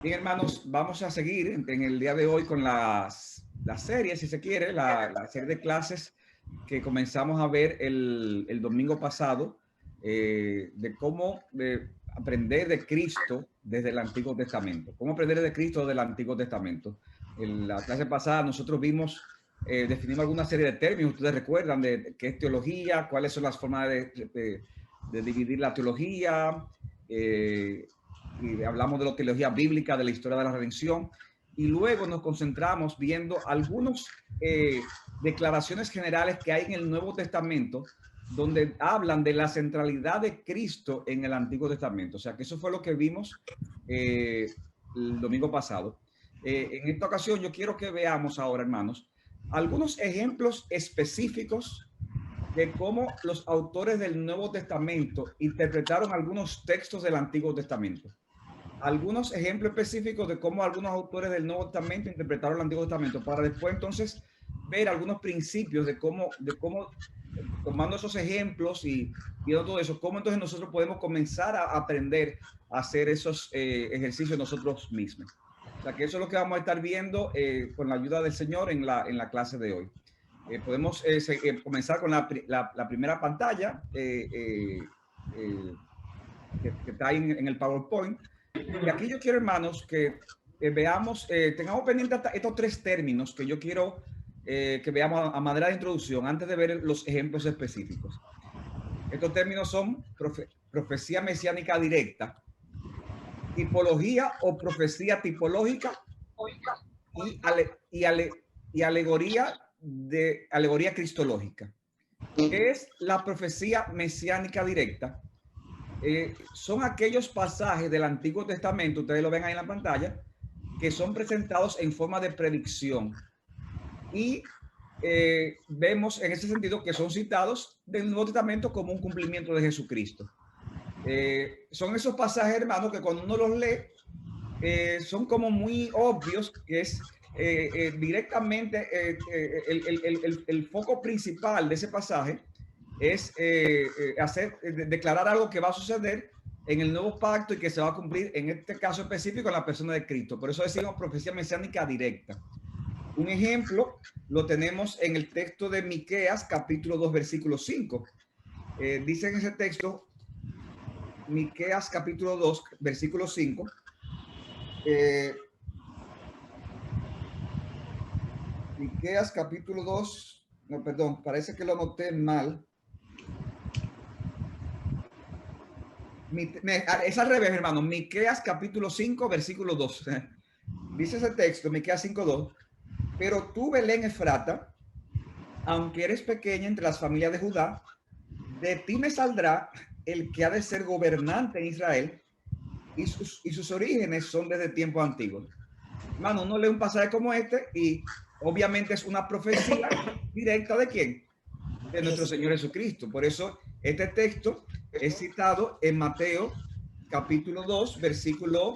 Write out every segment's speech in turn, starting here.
Bien, hermanos, vamos a seguir en el día de hoy con la serie, si se quiere, la serie de clases que comenzamos a ver el domingo pasado, de cómo aprender de Cristo desde el Antiguo Testamento. Cómo aprender de Cristo desde el Antiguo Testamento. En la clase pasada nosotros vimos, definimos alguna serie de términos, ustedes recuerdan, de qué es teología, cuáles son las formas de dividir la teología, y hablamos de la teología bíblica, de la historia de la redención, y luego nos concentramos viendo algunas declaraciones generales que hay en el Nuevo Testamento, donde hablan de la centralidad de Cristo en el Antiguo Testamento. O sea, que eso fue lo que vimos el domingo pasado. En esta ocasión yo quiero que veamos ahora, hermanos, algunos ejemplos específicos de cómo los autores del Nuevo Testamento interpretaron algunos textos del Antiguo Testamento. Algunos ejemplos específicos de cómo algunos autores del Nuevo Testamento interpretaron el Antiguo Testamento, para después entonces ver algunos principios de cómo tomando esos ejemplos y viendo todo eso, cómo entonces nosotros podemos comenzar a aprender a hacer esos ejercicios nosotros mismos. O sea, que eso es lo que vamos a estar viendo con la ayuda del Señor en la clase de hoy. Podemos comenzar con la primera pantalla que está ahí en el PowerPoint. Y aquí yo quiero, hermanos, que veamos, tengamos pendientes estos tres términos que yo quiero que veamos a manera de introducción antes de ver los ejemplos específicos. Estos términos son profecía mesiánica directa, tipología o profecía tipológica y alegoría cristológica. ¿Qué es la profecía mesiánica directa? Son aquellos pasajes del Antiguo Testamento, ustedes lo ven ahí en la pantalla, que son presentados en forma de predicción. Y vemos en ese sentido que son citados del Nuevo Testamento como un cumplimiento de Jesucristo. Son esos pasajes, hermanos, que cuando uno los lee, son como muy obvios, que es directamente el foco principal de ese pasaje es declarar algo que va a suceder en el nuevo pacto y que se va a cumplir en este caso específico en la persona de Cristo. Por eso decimos profecía mesiánica directa. Un ejemplo lo tenemos en el texto de Miqueas, capítulo 2, versículo 5. Dice en ese texto, Miqueas, capítulo 2, versículo 5, Miqueas, capítulo 2, no, perdón, parece que lo anoté mal. Es al revés, hermano. Miqueas capítulo 5, versículo 2. Dice ese texto, Miqueas 5, 2. Pero tú, Belén Efrata, aunque eres pequeña entre las familias de Judá, de ti me saldrá el que ha de ser gobernante en Israel, y sus orígenes son desde tiempos antiguos. Hermano, uno lee un pasaje como este y obviamente es una profecía directa ¿de quién? De nuestro Señor Jesucristo. Por eso este texto es citado en Mateo capítulo 2, versículo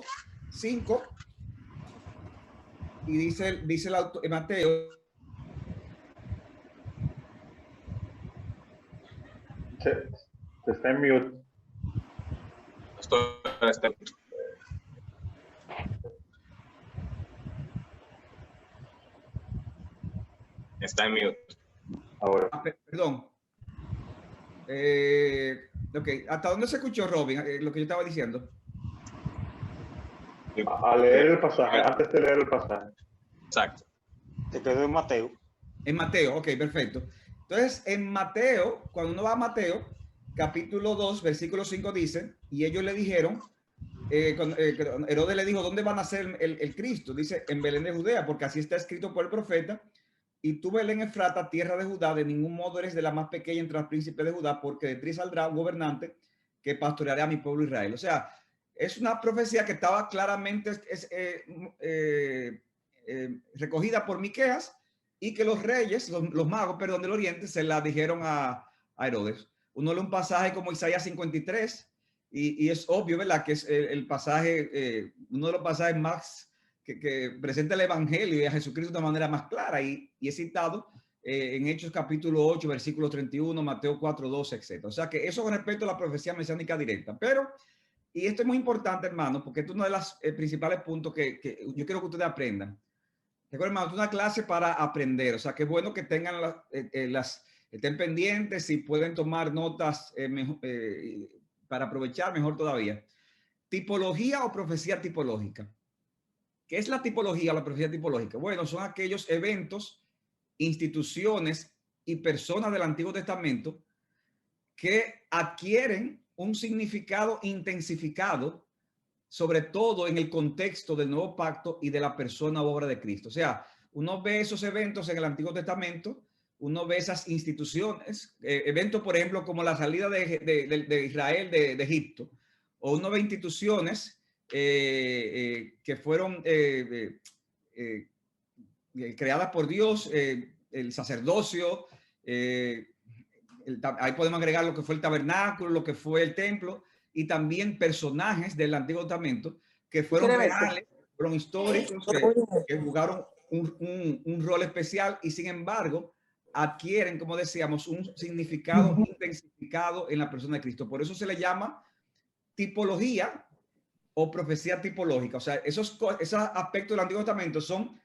5, y dice el autor, Mateo. Se está en mute. Está en mute. Ahora. Perdón. Ok, ¿hasta dónde se escuchó, Robin? Lo que yo estaba diciendo. A leer el pasaje, antes de leer el pasaje. Exacto. Se quedó en Mateo. En Mateo, ok, perfecto. Entonces, en Mateo, cuando uno va a Mateo, capítulo 2, versículo 5 dice, y ellos le dijeron, Herodes le dijo, ¿dónde van a nacer el Cristo? Dice, en Belén de Judea, porque así está escrito por el profeta. Y tú, Belén Efrata, tierra de Judá, de ningún modo eres de la más pequeña entre los príncipes de Judá, porque de ti saldrá un gobernante que pastoreará a mi pueblo Israel. O sea, es una profecía que estaba claramente recogida por Miqueas, y que los reyes, los magos, perdón, del oriente, se la dijeron a Herodes. Uno lee un pasaje como Isaías 53, y es obvio, ¿verdad?, que es el pasaje, uno de los pasajes más que presenta el evangelio y a Jesucristo de una manera más clara, y es citado en Hechos capítulo 8, versículo 31, Mateo 4, 12, etc. O sea que eso con respecto a la profecía mesiánica directa. Pero Y esto es muy importante, hermano, porque esto es uno de los principales puntos que yo quiero que ustedes aprendan. Recuerden, hermano, es una clase para aprender. O sea, que es bueno que tengan estén pendientes y pueden tomar notas para aprovechar mejor todavía. Tipología o profecía tipológica. ¿Qué es la tipología o la profecía tipológica? Bueno, son aquellos eventos, instituciones y personas del Antiguo Testamento que adquieren un significado intensificado, sobre todo en el contexto del nuevo pacto y de la persona o obra de Cristo. O sea, uno ve esos eventos en el Antiguo Testamento, uno ve esas instituciones, eventos, por ejemplo, como la salida de Israel de Egipto, o uno ve instituciones que fueron creadas por Dios, el sacerdocio, ahí podemos agregar lo que fue el tabernáculo, lo que fue el templo, y también personajes del Antiguo Testamento que fueron reales, fueron históricos, que jugaron un rol especial y sin embargo adquieren, como decíamos, un significado intensificado en la persona de Cristo. Por eso se le llama tipología o profecía tipológica. O sea, esos aspectos del Antiguo Testamento son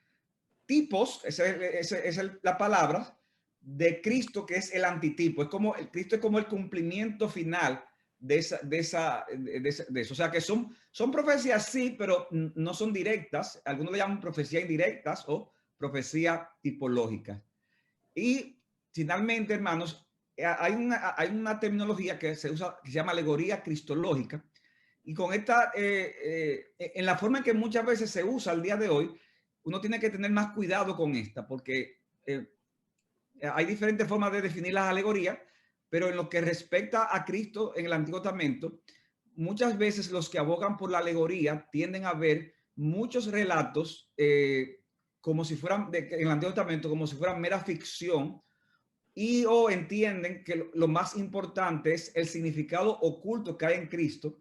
tipos, esa es la palabra, de Cristo, que es el antitipo. Es como el Cristo es como el cumplimiento final de eso. O sea, que son profecías, sí, pero no son directas. Algunos le llaman profecías indirectas o profecía tipológica. Y finalmente, hermanos, hay una terminología que se usa, que se llama alegoría cristológica. Y con esta, en la forma en que muchas veces se usa al día de hoy, uno tiene que tener más cuidado con esta, porque hay diferentes formas de definir las alegorías, pero en lo que respecta a Cristo en el Antiguo Testamento, muchas veces los que abogan por la alegoría tienden a ver muchos relatos como si fueran, en el Antiguo Testamento, como si fueran mera ficción, y o entienden que lo más importante es el significado oculto que hay en Cristo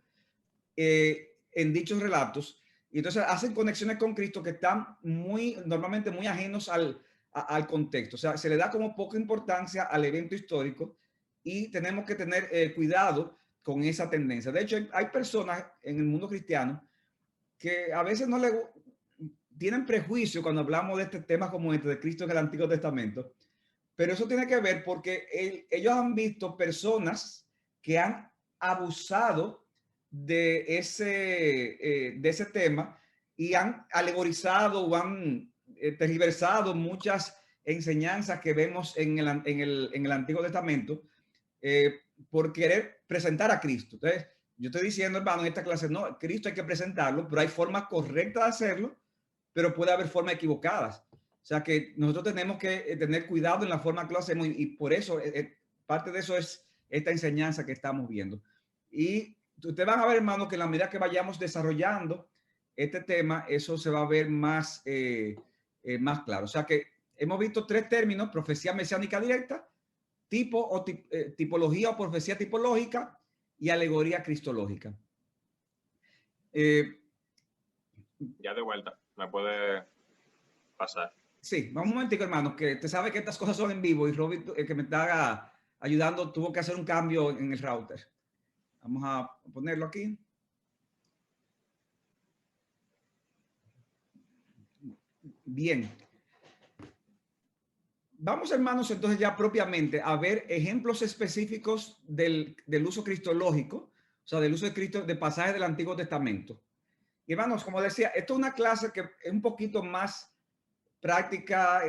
en dichos relatos. Y entonces hacen conexiones con Cristo que están normalmente muy ajenos al contexto. O sea, se le da como poca importancia al evento histórico y tenemos que tener cuidado con esa tendencia. De hecho, hay personas en el mundo cristiano que a veces no tienen prejuicio cuando hablamos de este tema como este de Cristo en el Antiguo Testamento, pero eso tiene que ver porque ellos han visto personas que han abusado de ese tema y han alegorizado o han tergiversado muchas enseñanzas que vemos en el Antiguo Testamento por querer presentar a Cristo. Entonces, yo estoy diciendo, hermano, en esta clase, no, Cristo hay que presentarlo, pero hay formas correctas de hacerlo, pero puede haber formas equivocadas. O sea que nosotros tenemos que tener cuidado en la forma que lo hacemos y por eso parte de eso es esta enseñanza que estamos viendo. Y ustedes van a ver, hermano, que en la medida que vayamos desarrollando este tema, eso se va a ver más claro. O sea que hemos visto tres términos: profecía mesiánica directa, tipología o profecía tipológica y alegoría cristológica. Ya de vuelta, me puede pasar. Sí, vamos un momentico, hermano, que te sabe que estas cosas son en vivo y Robin, que me está ayudando, tuvo que hacer un cambio en el router. Vamos a ponerlo aquí. Bien. Vamos, hermanos, entonces ya propiamente a ver ejemplos específicos del uso cristológico, o sea, del uso de Cristo de pasajes del Antiguo Testamento. Y hermanos, como decía, esto es una clase que es un poquito más práctica.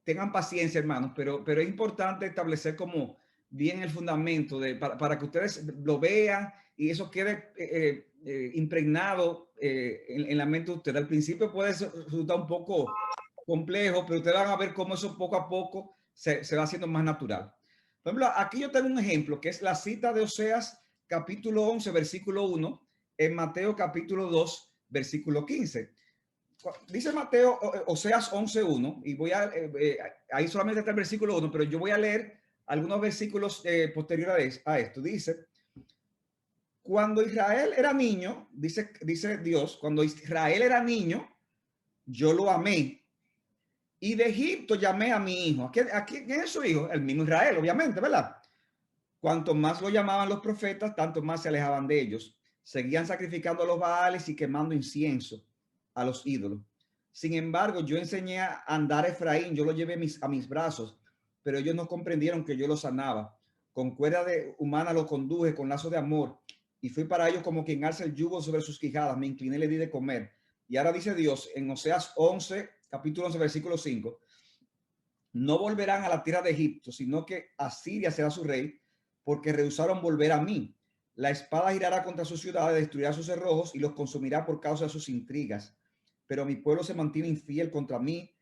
Tengan paciencia, hermanos, pero es importante establecer como bien el fundamento para que ustedes lo vean y eso quede impregnado en la mente de ustedes. Al principio puede resultar un poco complejo, pero ustedes van a ver cómo eso poco a poco se va haciendo más natural. Por ejemplo, aquí yo tengo un ejemplo que es la cita de Oseas capítulo 11, versículo 1, en Mateo capítulo 2, versículo 15. Dice Mateo, Oseas 11:1, y voy ahí solamente está el versículo 1, pero yo voy a leer algunos versículos posteriores a esto. Dice: cuando Israel era niño, dice Dios, cuando Israel era niño, yo lo amé. Y de Egipto llamé a mi hijo. ¿Quién es su hijo? El mismo Israel, obviamente, ¿verdad? Cuanto más lo llamaban los profetas, tanto más se alejaban de ellos. seguían sacrificando a los Baales y quemando incienso a los ídolos. Sin embargo, yo enseñé a andar a Efraín, yo lo llevé a mis brazos, pero ellos no comprendieron que yo lo sanaba. Con cuerda humana lo conduje, con lazo de amor, y fui para ellos como quien alza el yugo sobre sus quijadas. Me incliné y le di de comer. Y ahora dice Dios en Oseas 11, capítulo 11, versículo 5, no volverán a la tierra de Egipto, sino que Asiria será su rey, porque rehusaron volver a mí. La espada girará contra sus ciudades, destruirá sus cerrojos y los consumirá por causa de sus intrigas. Pero mi pueblo se mantiene infiel contra mí,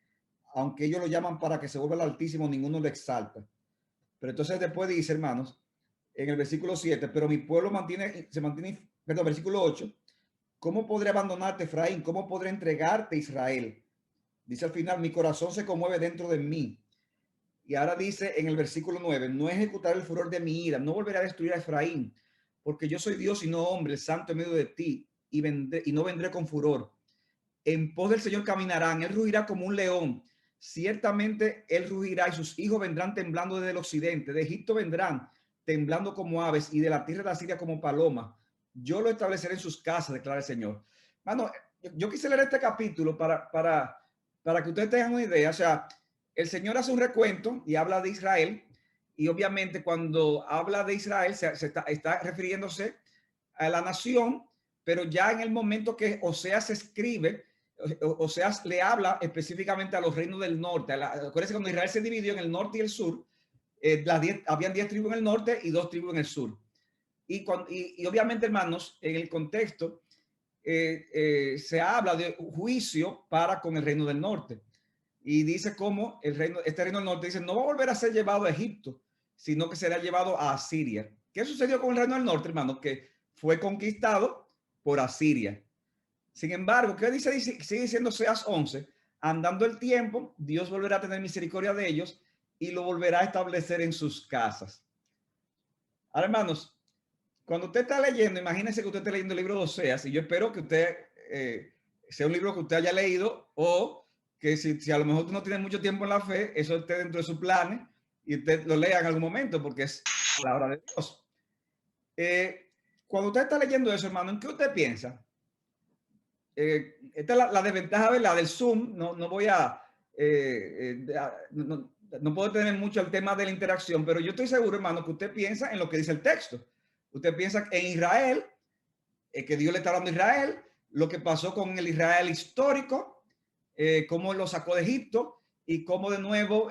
aunque ellos lo llaman para que se vuelva al Altísimo, ninguno lo exalta. Pero entonces después dice, hermanos, en el versículo 7, pero mi pueblo se mantiene, perdón, versículo 8, ¿cómo podré abandonarte, Efraín? ¿Cómo podré entregarte, Israel? Dice al final, mi corazón se conmueve dentro de mí. Y ahora dice en el versículo 9, no ejecutaré el furor de mi ira, no volveré a destruir a Efraín, porque yo soy Dios y no hombre, el santo en medio de ti, y no vendré con furor. En pos del Señor caminarán, él rugirá como un león, ciertamente él rugirá y sus hijos vendrán temblando desde el occidente, de Egipto vendrán temblando como aves y de la tierra de Asiria como paloma. Yo lo estableceré en sus casas, declara el Señor. Mano, yo quise leer este capítulo para que ustedes tengan una idea. O sea, el Señor hace un recuento y habla de Israel, y obviamente cuando habla de Israel se está refiriéndose a la nación, pero ya en el momento que Oseas escribe, Oseas le habla específicamente a los reinos del norte. Acuérdense cuando Israel se dividió en el norte y el sur, habían 10 tribus en el norte y 2 tribus en el sur. Y obviamente, hermanos, en el contexto se habla de juicio para con el reino del norte. Y dice cómo este reino del norte dice, no va a volver a ser llevado a Egipto, sino que será llevado a Asiria. ¿Qué sucedió con el reino del norte, hermanos? Que fue conquistado por Asiria. Sin embargo, ¿qué dice? Sigue diciendo Oseas 11, andando el tiempo, Dios volverá a tener misericordia de ellos y lo volverá a establecer en sus casas. Ahora, hermanos, cuando usted está leyendo, imagínense que usted está leyendo el libro de Oseas, y yo espero que usted sea un libro que usted haya leído, o que si a lo mejor usted no tiene mucho tiempo en la fe, eso esté dentro de sus planes y usted lo lea en algún momento, porque es la palabra de Dios. Cuando usted está leyendo eso, hermano, ¿en qué usted piensa? Esta es la desventaja, ¿verdad?, del Zoom. No voy a... no puedo tener mucho el tema de la interacción, pero yo estoy seguro, hermano, que usted piensa en lo que dice el texto. Usted piensa en Israel, que Dios le está hablando a Israel, lo que pasó con el Israel histórico, cómo lo sacó de Egipto y cómo de nuevo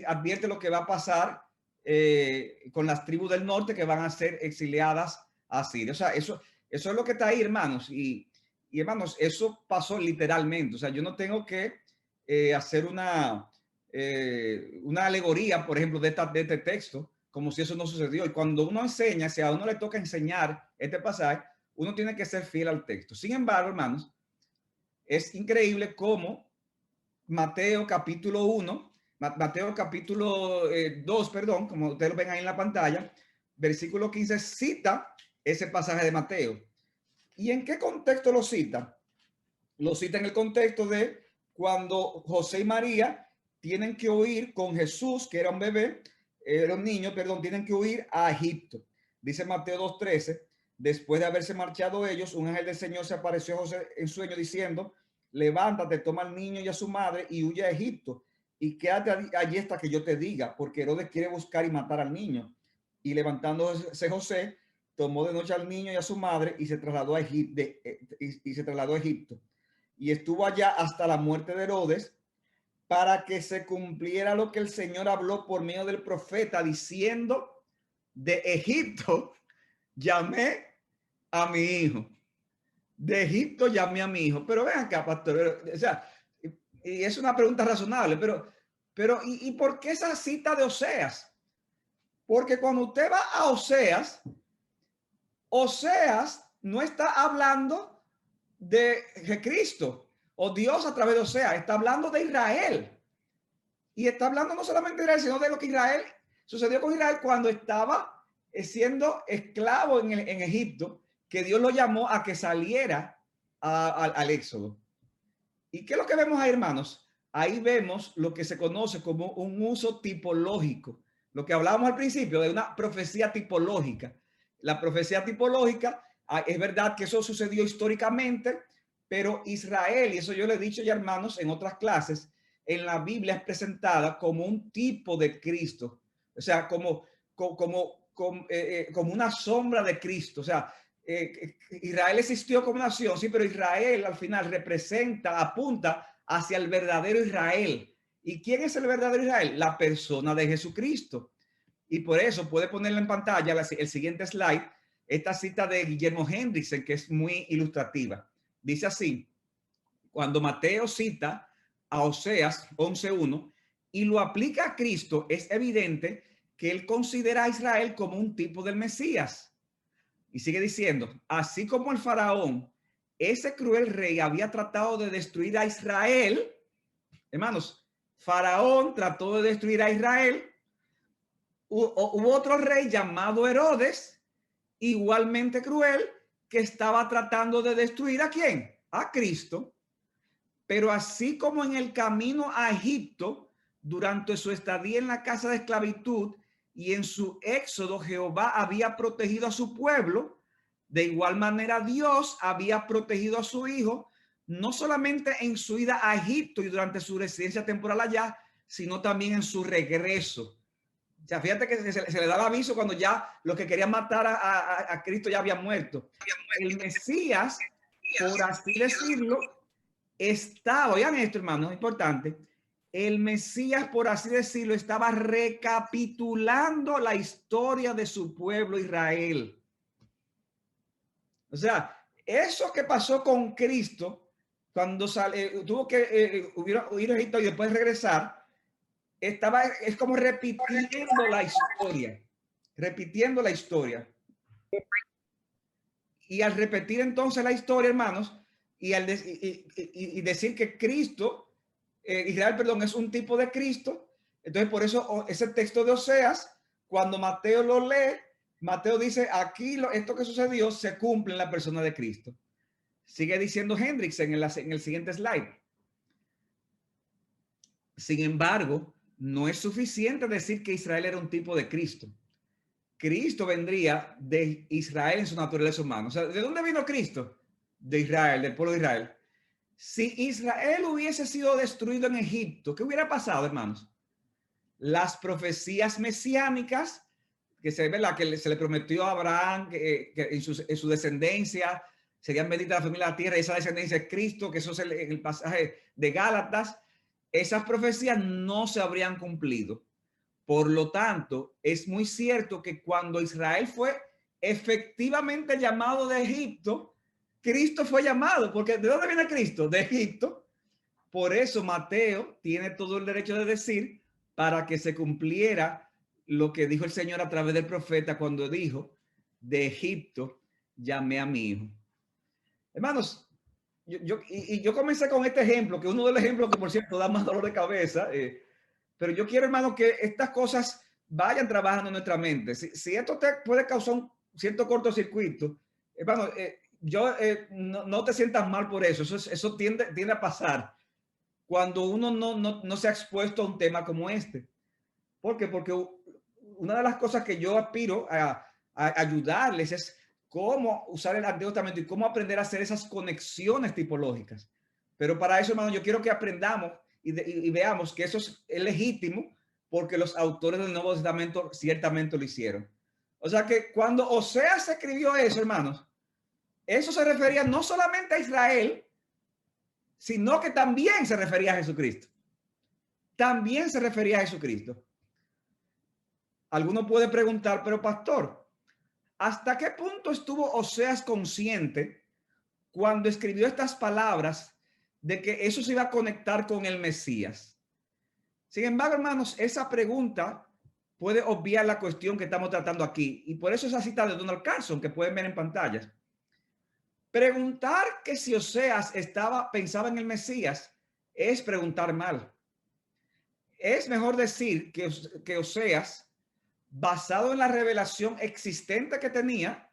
advierte lo que va a pasar con las tribus del norte que van a ser exiliadas a Siria. O sea, eso es lo que está ahí, hermanos. Y hermanos, eso pasó literalmente. O sea, yo no tengo que hacer una alegoría, por ejemplo, de este texto, como si eso no sucedió. Y cuando uno enseña, si a uno le toca enseñar este pasaje, uno tiene que ser fiel al texto. Sin embargo, hermanos, es increíble cómo Mateo capítulo 1, Mateo capítulo 2, perdón, como ustedes lo ven ahí en la pantalla, versículo 15, cita ese pasaje de Mateo. ¿Y en qué contexto lo cita? Lo cita en el contexto de cuando José y María tienen que huir con Jesús, que era un bebé, era un niño, perdón, tienen que huir a Egipto. Dice Mateo 2:13, después de haberse marchado ellos, un ángel del Señor se apareció a José en sueño diciendo, levántate, toma al niño y a su madre y huye a Egipto y quédate allí hasta que yo te diga, porque Herodes quiere buscar y matar al niño. Y levantándose José, tomó de noche al niño y a su madre y se trasladó a Egipto. Y estuvo allá hasta la muerte de Herodes, para que se cumpliera lo que el Señor habló por medio del profeta, diciendo, de Egipto llamé a mi hijo. De Egipto llamé a mi hijo. Pero ven acá, pastor. O sea, y es una pregunta razonable, pero ¿y por qué esa cita de Oseas? Porque cuando usted va a Oseas no está hablando de Cristo o Dios a través de Oseas, está hablando de Israel. Y está hablando no solamente de Israel, sino de lo que Israel sucedió con Israel cuando estaba siendo esclavo en Egipto, que Dios lo llamó a que saliera al éxodo. ¿Y qué es lo que vemos ahí, hermanos? Ahí vemos lo que se conoce como un uso tipológico. Lo que hablábamos al principio de una profecía tipológica. La profecía tipológica Es verdad que eso sucedió históricamente, pero Israel, y eso yo le he dicho ya, hermanos, en otras clases, en la Biblia es presentada como un tipo de Cristo, o sea, como una sombra de Cristo. O sea, Israel existió como nación, sí, pero Israel al final representa, apunta hacia el verdadero Israel. ¿Y quién es el verdadero Israel? La persona de Jesucristo. Y por eso puede ponerle en pantalla el siguiente slide, esta cita de Guillermo Hendrickson, que es muy ilustrativa. Dice así: cuando Mateo cita a Oseas 11:1 y lo aplica a Cristo, es evidente que él considera a Israel como un tipo del Mesías. Y sigue diciendo: así como el faraón, ese cruel rey, había tratado de destruir a Israel. Hermanos, faraón trató de destruir a Israel. Hubo otro rey llamado Herodes, igualmente cruel, que estaba tratando de destruir ¿a quién? A Cristo. Pero así como en el camino a Egipto, durante su estadía en la casa de esclavitud y en su éxodo, Jehová había protegido a su pueblo, de igual manera Dios había protegido a su hijo, no solamente en su ida a Egipto y durante su residencia temporal allá, sino también en su regreso. O sea, fíjate que se le da el aviso cuando ya los que querían matar a Cristo ya habían muerto. El Mesías, por así decirlo, estaba, oigan esto, hermano, es importante. El Mesías, por así decirlo, estaba recapitulando la historia de su pueblo Israel. O sea, eso que pasó con Cristo, cuando tuvo que ir a Egipto y después regresar, es como repitiendo la historia. Y al repetir entonces la historia, hermanos, y decir que Cristo, Israel, perdón, es un tipo de Cristo, entonces por eso ese texto de Oseas, cuando Mateo lo lee, Mateo dice, aquí esto que sucedió se cumple en la persona de Cristo. Sigue diciendo Hendrickson en el siguiente slide. Sin embargo, no es suficiente decir que Israel era un tipo de Cristo. Cristo vendría de Israel en su naturaleza humana. O sea, ¿de dónde vino Cristo? De Israel, del pueblo de Israel. Si Israel hubiese sido destruido en Egipto, ¿qué hubiera pasado, hermanos? Las profecías mesiánicas que se le prometió a Abraham que en su descendencia serían benditas la familia de la tierra, y esa descendencia es Cristo, que eso es el pasaje de Gálatas. Esas profecías no se habrían cumplido. Por lo tanto, es muy cierto que cuando Israel fue efectivamente llamado de Egipto, Cristo fue llamado, porque ¿de dónde viene Cristo? De Egipto. Por eso Mateo tiene todo el derecho de decir, para que se cumpliera lo que dijo el Señor a través del profeta cuando dijo, de Egipto llamé a mi hijo. Hermanos, yo comencé con este ejemplo, que uno de los ejemplos que por cierto da más dolor de cabeza, pero yo quiero, hermano, que estas cosas vayan trabajando en nuestra mente. Si esto te puede causar un cierto cortocircuito, hermano, no te sientas mal por eso. Eso tiende a pasar cuando uno no se ha expuesto a un tema como este. ¿Por qué? Porque una de las cosas que yo aspiro a ayudarles es cómo usar el Antiguo Testamento y cómo aprender a hacer esas conexiones tipológicas. Pero para eso, hermano, yo quiero que aprendamos y veamos que eso es legítimo, porque los autores del Nuevo Testamento ciertamente lo hicieron. O sea que cuando Oseas escribió eso, hermanos, eso se refería no solamente a Israel, sino que también se refería a Jesucristo. También se refería a Jesucristo. Alguno puede preguntar, pero pastor, ¿hasta qué punto estuvo Oseas consciente cuando escribió estas palabras de que eso se iba a conectar con el Mesías? Sin embargo, hermanos, esa pregunta puede obviar la cuestión que estamos tratando aquí, y por eso esa cita de Donald Carson que pueden ver en pantallas. Preguntar que si Oseas pensaba en el Mesías es preguntar mal. Es mejor decir que Oseas, basado en la revelación existente que tenía,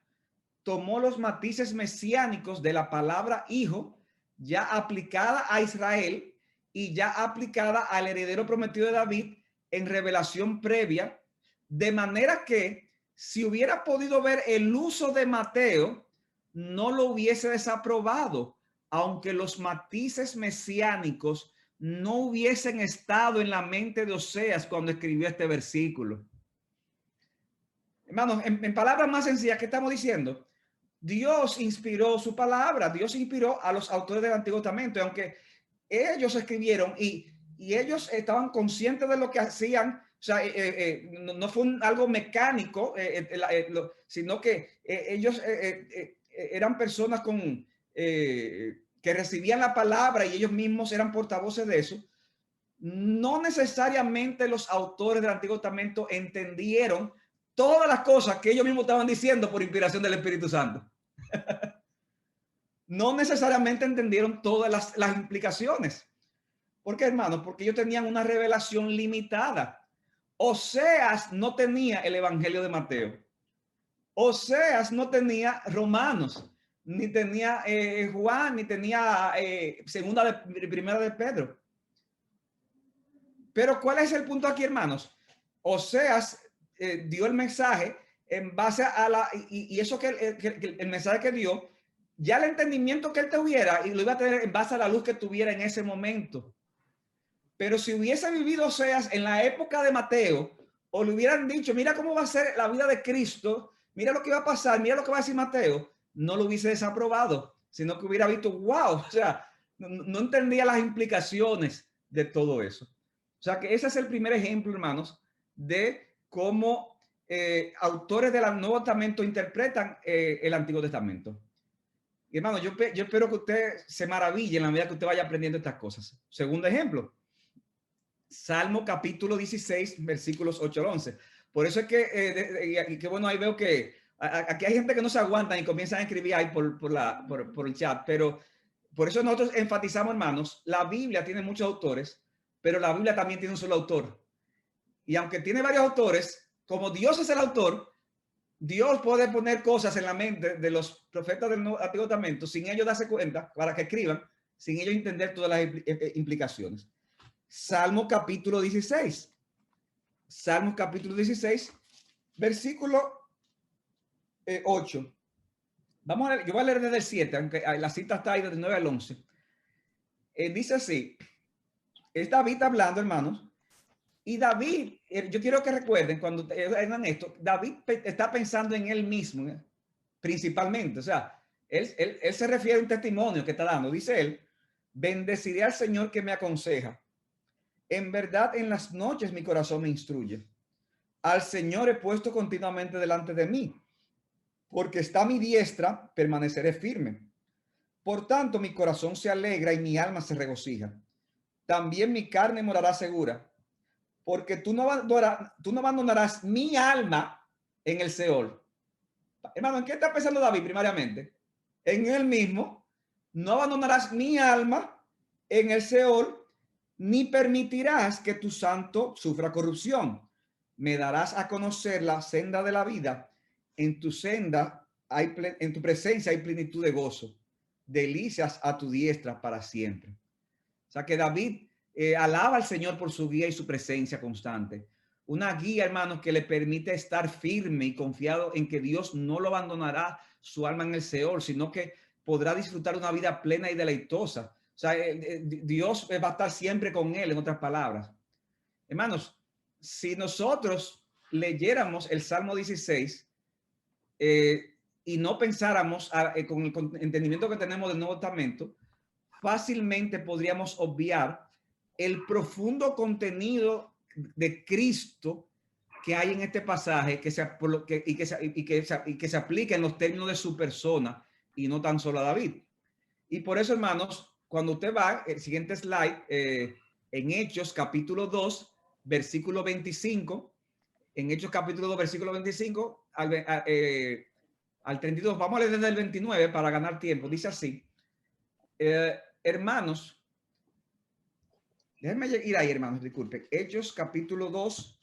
tomó los matices mesiánicos de la palabra hijo ya aplicada a Israel y ya aplicada al heredero prometido de David en revelación previa, de manera que si hubiera podido ver el uso de Mateo no lo hubiese desaprobado, aunque los matices mesiánicos no hubiesen estado en la mente de Oseas cuando escribió este versículo. Hermanos, en palabras más sencillas, ¿qué estamos diciendo? Dios inspiró su palabra, Dios inspiró a los autores del Antiguo Testamento, y aunque ellos escribieron y ellos estaban conscientes de lo que hacían, o sea, no fue algo mecánico, sino que ellos eran personas que recibían la palabra y ellos mismos eran portavoces de eso. No necesariamente los autores del Antiguo Testamento entendieron todas las cosas que ellos mismos estaban diciendo por inspiración del Espíritu Santo. No necesariamente entendieron todas las implicaciones. ¿Por qué, hermanos? Porque ellos tenían una revelación limitada. Oseas no tenía el Evangelio de Mateo. Oseas no tenía Romanos, ni tenía Juan, ni tenía primera de Pedro. Pero ¿cuál es el punto aquí, hermanos? Oseas dio el mensaje en base a y eso que el mensaje que dio, ya el entendimiento que él tuviera, y lo iba a tener en base a la luz que tuviera en ese momento. Pero si hubiese vivido Oseas en la época de Mateo, o le hubieran dicho, mira cómo va a ser la vida de Cristo, mira lo que va a pasar, mira lo que va a decir Mateo, no lo hubiese desaprobado, sino que hubiera visto, wow, o sea, no entendía las implicaciones de todo eso. O sea que ese es el primer ejemplo, hermanos, de cómo autores del Nuevo Testamento interpretan el Antiguo Testamento. Y hermano, yo espero que usted se maraville en la medida que usted vaya aprendiendo estas cosas. Segundo ejemplo, Salmo capítulo 16, versículos 8 al 11. Por eso es que bueno, ahí veo que aquí hay gente que no se aguantan y comienzan a escribir ahí por el chat, pero por eso nosotros enfatizamos, hermanos, la Biblia tiene muchos autores, pero la Biblia también tiene un solo autor. Y aunque tiene varios autores, como Dios es el autor, Dios puede poner cosas en la mente de los profetas del Antiguo Testamento sin ellos darse cuenta, para que escriban, sin ellos entender todas las implicaciones. Salmo capítulo 16. Salmo capítulo 16, versículo 8. Vamos a leer, yo voy a leer desde el 7, aunque la cita está ahí del 9 al 11. Dice así, es David hablando, hermanos, y David, yo quiero que recuerden cuando hagan esto, David está pensando en él mismo, principalmente, o sea, él se refiere a un testimonio que está dando, dice él, bendeciré al Señor que me aconseja. En verdad, en las noches mi corazón me instruye. Al Señor he puesto continuamente delante de mí, porque está a mi diestra, permaneceré firme. Por tanto, mi corazón se alegra y mi alma se regocija. También mi carne morará segura, porque tú no abandonarás mi alma en el Seol. Hermano, ¿en qué está pensando David primariamente? En él mismo. No abandonarás mi alma en el Seol, ni permitirás que tu santo sufra corrupción. Me darás a conocer la senda de la vida. En tu senda en tu presencia hay plenitud de gozo. Delicias a tu diestra para siempre. O sea que David alaba al Señor por su guía y su presencia constante. Una guía, hermanos, que le permite estar firme y confiado en que Dios no lo abandonará su alma en el Seol, sino que podrá disfrutar una vida plena y deleitosa. O sea, Dios va a estar siempre con él, en otras palabras. Hermanos, si nosotros leyéramos el Salmo 16 y no pensáramos con el entendimiento que tenemos del Nuevo Testamento, fácilmente podríamos obviar el profundo contenido de Cristo que hay en este pasaje que se aplica en los términos de su persona y no tan solo a David. Y por eso, hermanos, cuando usted va, el siguiente slide, en Hechos capítulo 2, versículo 25, en Hechos capítulo 2, versículo 25 al 32, vamos a leer desde el 29 para ganar tiempo. Dice así, hermanos, déjenme ir ahí, hermanos, disculpen. Hechos capítulo 2,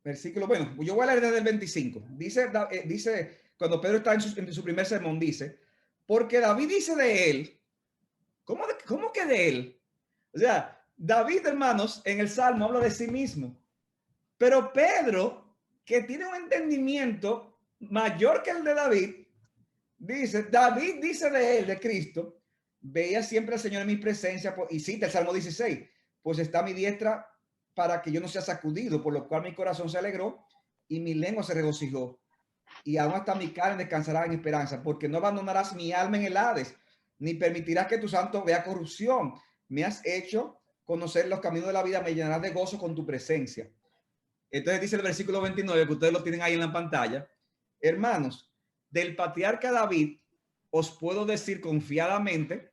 versículo, bueno, yo voy a leer desde el 25. Dice cuando Pedro está en su primer sermón, dice, porque David dice de él, ¿cómo que de él? O sea, David, hermanos, en el Salmo habla de sí mismo, pero Pedro, que tiene un entendimiento mayor que el de David, David dice de él, de Cristo, veía siempre al Señor en mi presencia, y cita el Salmo 16, pues está a mi diestra para que yo no sea sacudido, por lo cual mi corazón se alegró y mi lengua se regocijó. Y aún hasta mi carne descansará en esperanza, porque no abandonarás mi alma en el Hades, ni permitirás que tu santo vea corrupción. Me has hecho conocer los caminos de la vida, me llenarás de gozo con tu presencia. Entonces dice el versículo 29, que ustedes lo tienen ahí en la pantalla. Hermanos, del patriarca David, os puedo decir confiadamente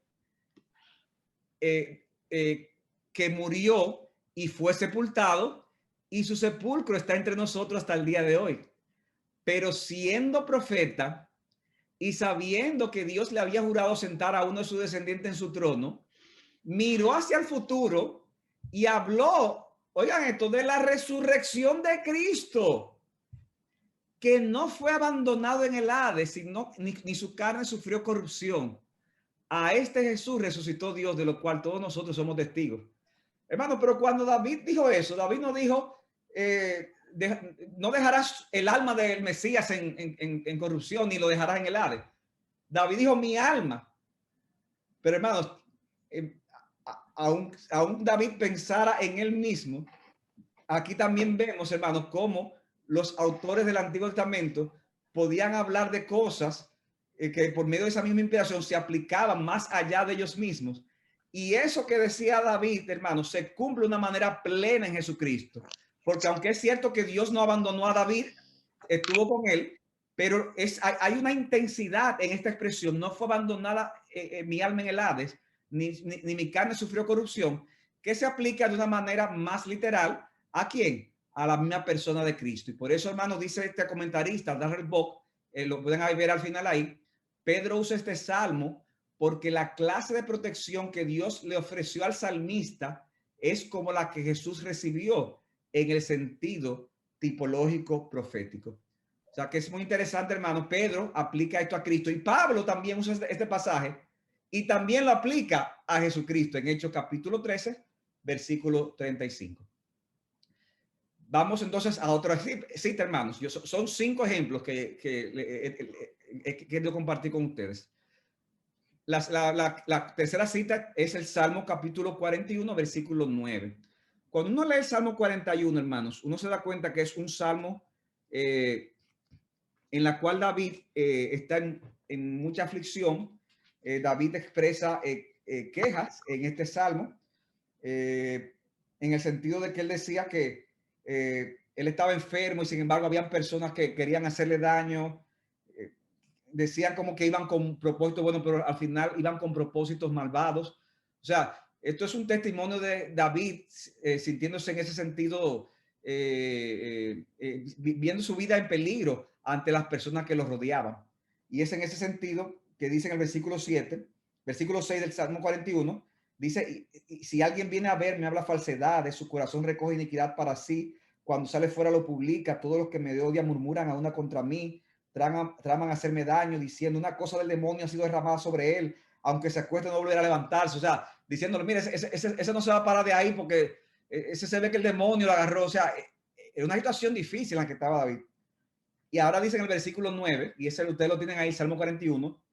que murió y fue sepultado, y su sepulcro está entre nosotros hasta el día de hoy. Pero siendo profeta y sabiendo que Dios le había jurado sentar a uno de sus descendientes en su trono, miró hacia el futuro y habló, oigan esto, de la resurrección de Cristo, que no fue abandonado en el Hades, sino ni su carne sufrió corrupción. A este Jesús resucitó Dios, de lo cual todos nosotros somos testigos. Hermano, pero cuando David dijo eso, David no dijo, no dejarás el alma del Mesías en corrupción, ni lo dejarás en el Hades. David dijo, mi alma. Pero hermanos, aún David pensara en él mismo, aquí también vemos, hermanos, cómo los autores del Antiguo Testamento podían hablar de cosas que por medio de esa misma inspiración se aplicaban más allá de ellos mismos. Y eso que decía David, hermanos, se cumple de una manera plena en Jesucristo. Porque aunque es cierto que Dios no abandonó a David, estuvo con él, pero hay una intensidad en esta expresión. No fue abandonada mi alma en el Hades, ni mi carne sufrió corrupción, que se aplica de una manera más literal. ¿A quién? A la misma persona de Cristo. Y por eso, hermano, dice este comentarista, Darrell Bock, lo pueden ver al final ahí, Pedro usa este salmo porque la clase de protección que Dios le ofreció al salmista es como la que Jesús recibió en el sentido tipológico profético. O sea que es muy interesante, hermano. Pedro aplica esto a Cristo y Pablo también usa este pasaje y también lo aplica a Jesucristo en Hechos capítulo 13, versículo 35. Vamos entonces a otra cita, hermanos. Son 5 ejemplos que quiero compartir con ustedes. La tercera cita es el Salmo capítulo 41, versículo 9. Cuando uno lee el Salmo 41, hermanos, uno se da cuenta que es un salmo en la cual David está en mucha aflicción. David expresa quejas en este salmo, en el sentido de que él decía que él estaba enfermo y sin embargo habían personas que querían hacerle daño. Decían como que iban con propósitos buenos, pero al final iban con propósitos malvados. O sea, esto es un testimonio de David sintiéndose en ese sentido, viendo su vida en peligro ante las personas que los rodeaban. Y es en ese sentido que dice en el versículo 7, versículo 6 del Salmo 41, dice, y si alguien viene a ver, me habla falsedad, de su corazón recoge iniquidad para sí, cuando sale fuera lo publica, todos los que me odian murmuran a una contra mí, traman hacerme daño, diciendo una cosa del demonio ha sido derramada sobre él, aunque se acueste no volverá a levantarse. O sea, diciéndole, mire, ese no se va a parar de ahí porque ese se ve que el demonio lo agarró. O sea, era una situación difícil en la que estaba David. Y ahora dice en el versículo 9, y ese ustedes lo tienen ahí, Salmo 41,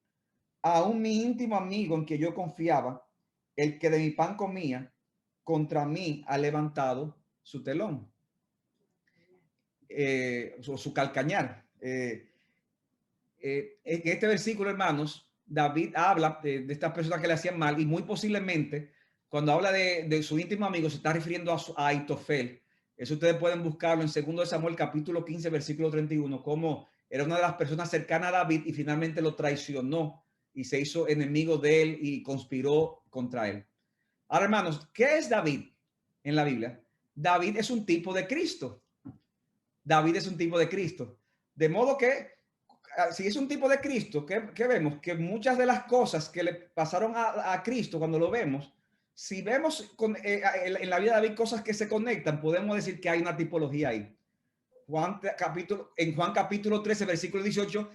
aún mi íntimo amigo en que yo confiaba, el que de mi pan comía, contra mí ha levantado su telón, su calcañar. En este versículo, hermanos, David habla de estas personas que le hacían mal y muy posiblemente cuando habla de su íntimo amigo se está refiriendo a Aitofel. Eso ustedes pueden buscarlo en 2 Samuel capítulo 15 versículo 31, como era una de las personas cercanas a David y finalmente lo traicionó y se hizo enemigo de él y conspiró contra él. Ahora, hermanos, ¿qué es David en la Biblia? David es un tipo de Cristo. David es un tipo de Cristo. De modo que si es un tipo de Cristo, ¿qué vemos? Que muchas de las cosas que le pasaron a Cristo cuando lo vemos, si vemos en la vida de David cosas que se conectan, podemos decir que hay una tipología ahí. En Juan capítulo 13, versículo 18,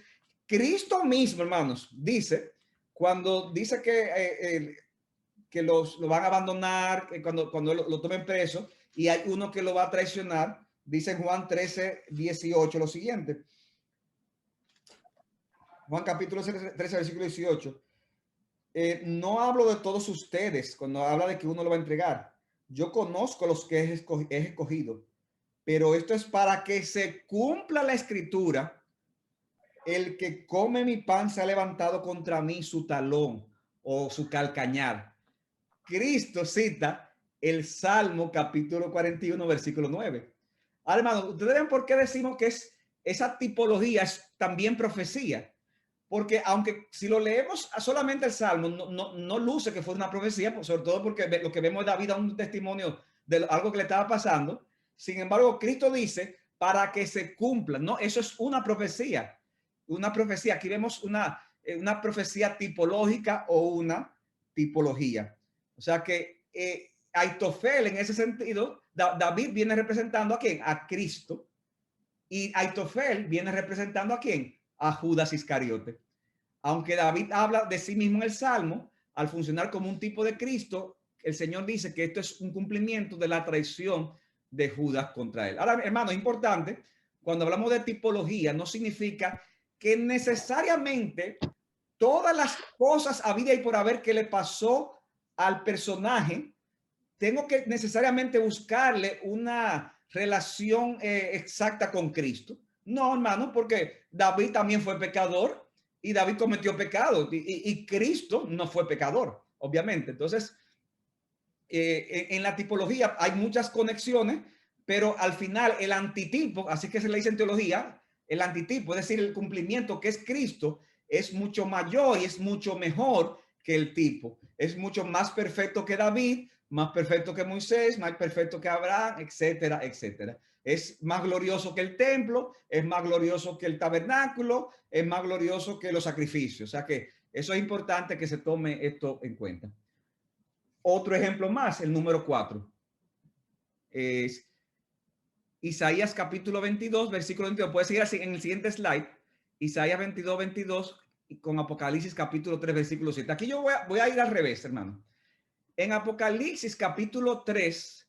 Cristo mismo, hermanos, dice, cuando dice que lo van a abandonar, cuando lo tomen preso, y hay uno que lo va a traicionar, dice en Juan 13, 18 lo siguiente. Juan capítulo 13, versículo 18. No hablo de todos ustedes cuando habla de que uno lo va a entregar. Yo conozco los que he escogido, pero esto es para que se cumpla la escritura. El que come mi pan se ha levantado contra mí su talón o su calcañar. Cristo cita el Salmo capítulo 41, versículo 9. Ahora, hermano, ustedes ven por qué decimos que esa tipología es también profecía. Porque aunque si lo leemos solamente el Salmo, no luce que fue una profecía, sobre todo porque lo que vemos de David da un testimonio de algo que le estaba pasando. Sin embargo, Cristo dice para que se cumpla, ¿no? Eso es una profecía. Una profecía. Aquí vemos una profecía tipológica o una tipología. O sea que Aitofel, en ese sentido, David viene representando ¿a quién? A Cristo. Y Aitofel viene representando ¿a quién? A Judas Iscariote. Aunque David habla de sí mismo en el Salmo, al funcionar como un tipo de Cristo, el Señor dice que esto es un cumplimiento de la traición de Judas contra él. Ahora, hermano, es importante, cuando hablamos de tipología, no significa que necesariamente todas las cosas habidas y por haber que le pasó al personaje, tengo que necesariamente buscarle una relación exacta con Cristo. No, hermano, porque David también fue pecador y David cometió pecado y Cristo no fue pecador, obviamente. Entonces, en la tipología hay muchas conexiones, pero al final el antitipo, así que se le dice en teología, el antitipo, es decir, el cumplimiento que es Cristo, es mucho mayor y es mucho mejor que el tipo. Es mucho más perfecto que David, más perfecto que Moisés, más perfecto que Abraham, etcétera, etcétera. Es más glorioso que el templo, es más glorioso que el tabernáculo, es más glorioso que los sacrificios. O sea que eso es importante que se tome esto en cuenta. Otro ejemplo más, el número 4. Es Isaías capítulo 22, versículo 22. Puedes seguir así en el siguiente slide. Isaías 22, 22 con Apocalipsis capítulo 3, versículo 7. Aquí yo voy a ir al revés, hermano. En Apocalipsis capítulo 3,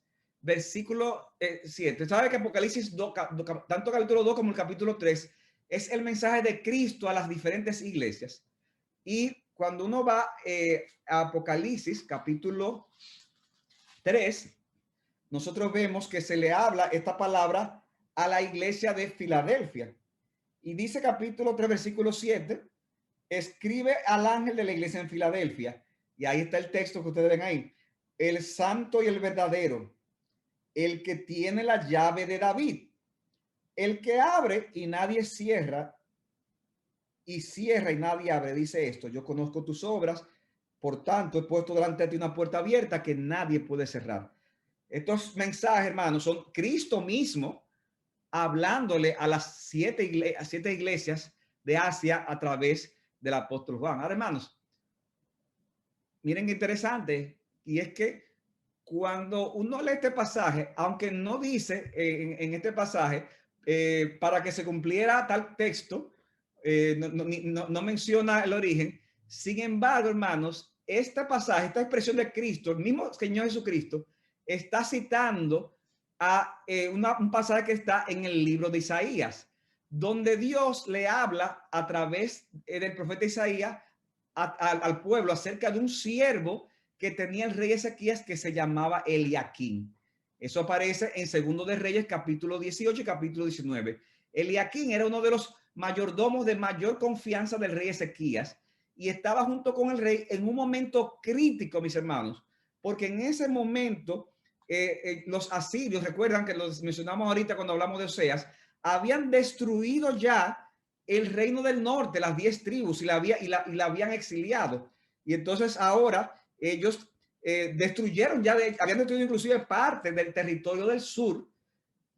versículo 7. ¿Sabe que Apocalipsis 2, tanto capítulo 2 como el capítulo 3 es el mensaje de Cristo a las diferentes iglesias? Y cuando uno va a Apocalipsis capítulo 3, nosotros vemos que se le habla esta palabra a la iglesia de Filadelfia. Y dice capítulo 3, versículo 7, escribe al ángel de la iglesia en Filadelfia. Y ahí está el texto que ustedes ven ahí. El santo y el verdadero, el que tiene la llave de David, el que abre y nadie cierra, y cierra y nadie abre, dice esto: yo conozco tus obras, por tanto he puesto delante de ti una puerta abierta que nadie puede cerrar. Estos mensajes, hermanos, son Cristo mismo hablándole a las siete iglesias de Asia a través del apóstol Juan. Ahora, hermanos, miren qué interesante, y es que cuando uno lee este pasaje, aunque no dice en este pasaje para que se cumpliera tal texto, no menciona el origen. Sin embargo, hermanos, este pasaje, esta expresión de Cristo, el mismo Señor Jesucristo, está citando a un pasaje que está en el libro de Isaías, donde Dios le habla a través del profeta Isaías al pueblo acerca de un siervo que tenía el rey Ezequías que se llamaba Eliaquín. Eso aparece en Segundo de Reyes, capítulo 18 y capítulo 19. Eliaquín era uno de los mayordomos de mayor confianza del rey Ezequías y estaba junto con el rey en un momento crítico, mis hermanos, porque en ese momento los asirios, recuerdan que los mencionamos ahorita cuando hablamos de Oseas, habían destruido ya el reino del norte, las 10 tribus, y la habían exiliado. Y entonces ahora ellos destruyeron ya, habían destruido inclusive parte del territorio del sur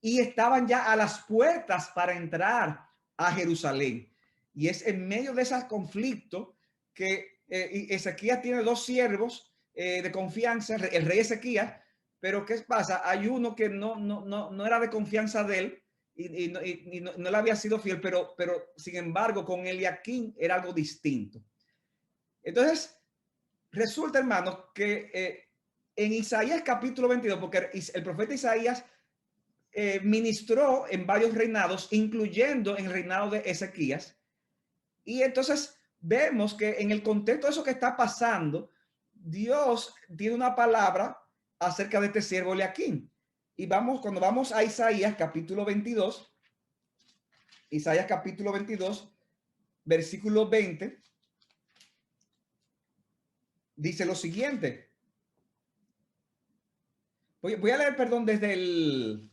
y estaban ya a las puertas para entrar a Jerusalén. Y es en medio de ese conflicto que Ezequías tiene dos siervos de confianza, el rey Ezequías, pero ¿qué pasa? Hay uno que no era de confianza de él y no le había sido fiel, pero sin embargo con Eliaquín era algo distinto. Entonces, resulta, hermanos, que en Isaías capítulo 22, porque el profeta Isaías ministró en varios reinados, incluyendo en el reinado de Ezequías, Y entonces vemos que en el contexto de eso que está pasando, Dios tiene una palabra acerca de este siervo Eliaquim. Y cuando vamos a Isaías capítulo 22, Isaías capítulo 22, versículo 20, dice lo siguiente. Voy a leer, perdón, desde el...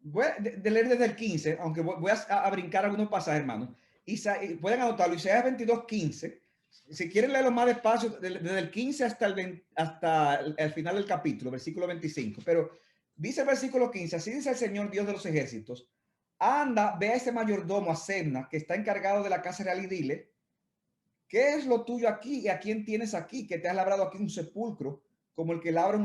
Voy a leer desde el 15, aunque voy a brincar algunos pasajes, hermano. Pueden anotarlo, Isaías 22, 15. Si quieren leerlo más despacio, desde el 15 hasta el final del capítulo, versículo 25. Pero dice el versículo 15, así dice el Señor Dios de los ejércitos: anda, ve a ese mayordomo, a Sebna, que está encargado de la casa real, y dile: ¿qué es lo tuyo aquí y a quién tienes aquí, que te has labrado aquí un sepulcro, como el que labra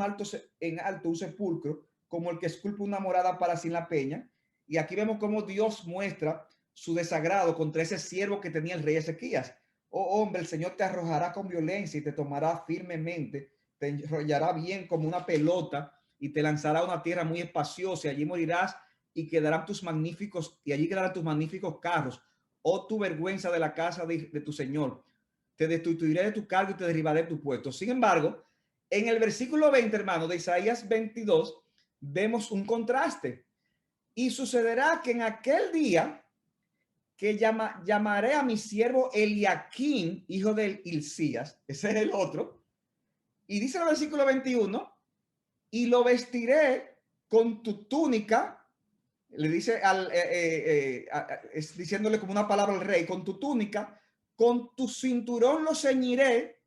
en alto un sepulcro, como el que esculpe una morada para sí en la peña? Y aquí vemos cómo Dios muestra su desagrado contra ese siervo que tenía el rey Ezequías. Oh hombre, el Señor te arrojará con violencia y te tomará firmemente, te enrollará bien como una pelota y te lanzará a una tierra muy espaciosa, y allí morirás y quedarán allí quedarán tus magníficos carros. Oh, tu vergüenza de la casa de tu Señor. Te destituiré de tu cargo y te derribaré de tu puesto. Sin embargo, en el versículo 20, hermano, de Isaías 22, vemos un contraste. Y sucederá que en aquel día que llamaré a mi siervo Eliaquim, hijo de Hilcías, ese es el otro, y dice el versículo 21, y lo vestiré con tu túnica, le dice diciéndole como una palabra al rey, con tu túnica, con tu cinturón lo ceñiré,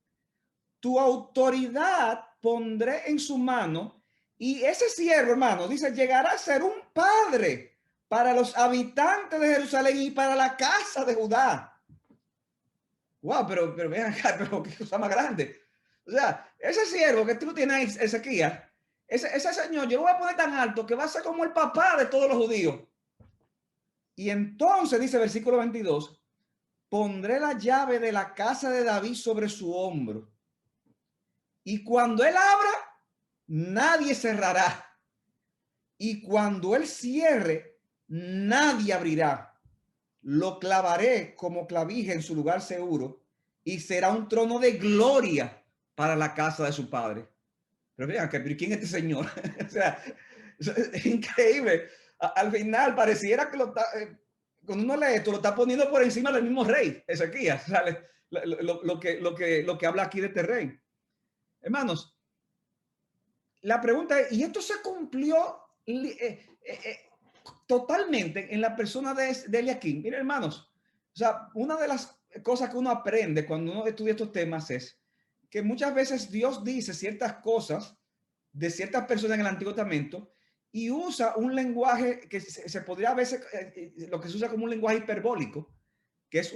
tu autoridad pondré en su mano, y ese siervo, hermano, dice, llegará a ser un padre para los habitantes de Jerusalén y para la casa de Judá. Wow, pero vean acá, pero qué cosa más grande. O sea, ese siervo que tú tienes, Ezequías, ese señor, yo lo voy a poner tan alto que va a ser como el papá de todos los judíos. Y entonces dice versículo 22, pondré la llave de la casa de David sobre su hombro, y cuando él abra, nadie cerrará, y cuando él cierre, nadie abrirá. Lo clavaré como clavija en su lugar seguro, y será un trono de gloria para la casa de su padre. Pero vean, ¿pero quién es este señor? O sea, es increíble. Al final pareciera que cuando uno lee esto, lo está poniendo por encima del mismo rey, Ezequías. O sea, lo que habla aquí de este rey. Hermanos, la pregunta es, ¿y esto se cumplió totalmente en la persona de Eliaquim? Miren, hermanos, o sea, una de las cosas que uno aprende cuando uno estudia estos temas es que muchas veces Dios dice ciertas cosas de ciertas personas en el Antiguo Testamento y usa un lenguaje que se podría a veces, lo que se usa como un lenguaje hiperbólico, que es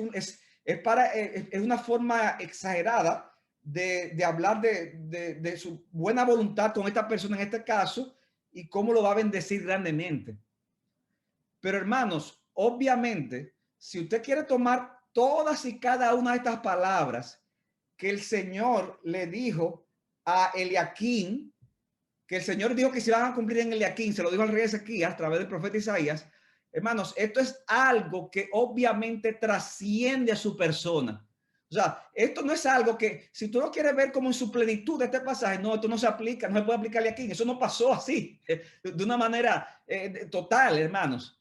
una forma exagerada de hablar de su buena voluntad con esta persona en este caso y cómo lo va a bendecir grandemente. Pero hermanos, obviamente, si usted quiere tomar todas y cada una de estas palabras que el Señor le dijo a Eliaquim, que el Señor dijo que se iban a cumplir en Eliaquim, se lo dijo al rey Ezequías a través del profeta Isaías, hermanos, esto es algo que obviamente trasciende a su persona. O sea, esto no es algo que, si tú lo quieres ver como en su plenitud de este pasaje, no, esto no se aplica, no se puede aplicarle aquí. Eso no pasó así, de una manera total, hermanos.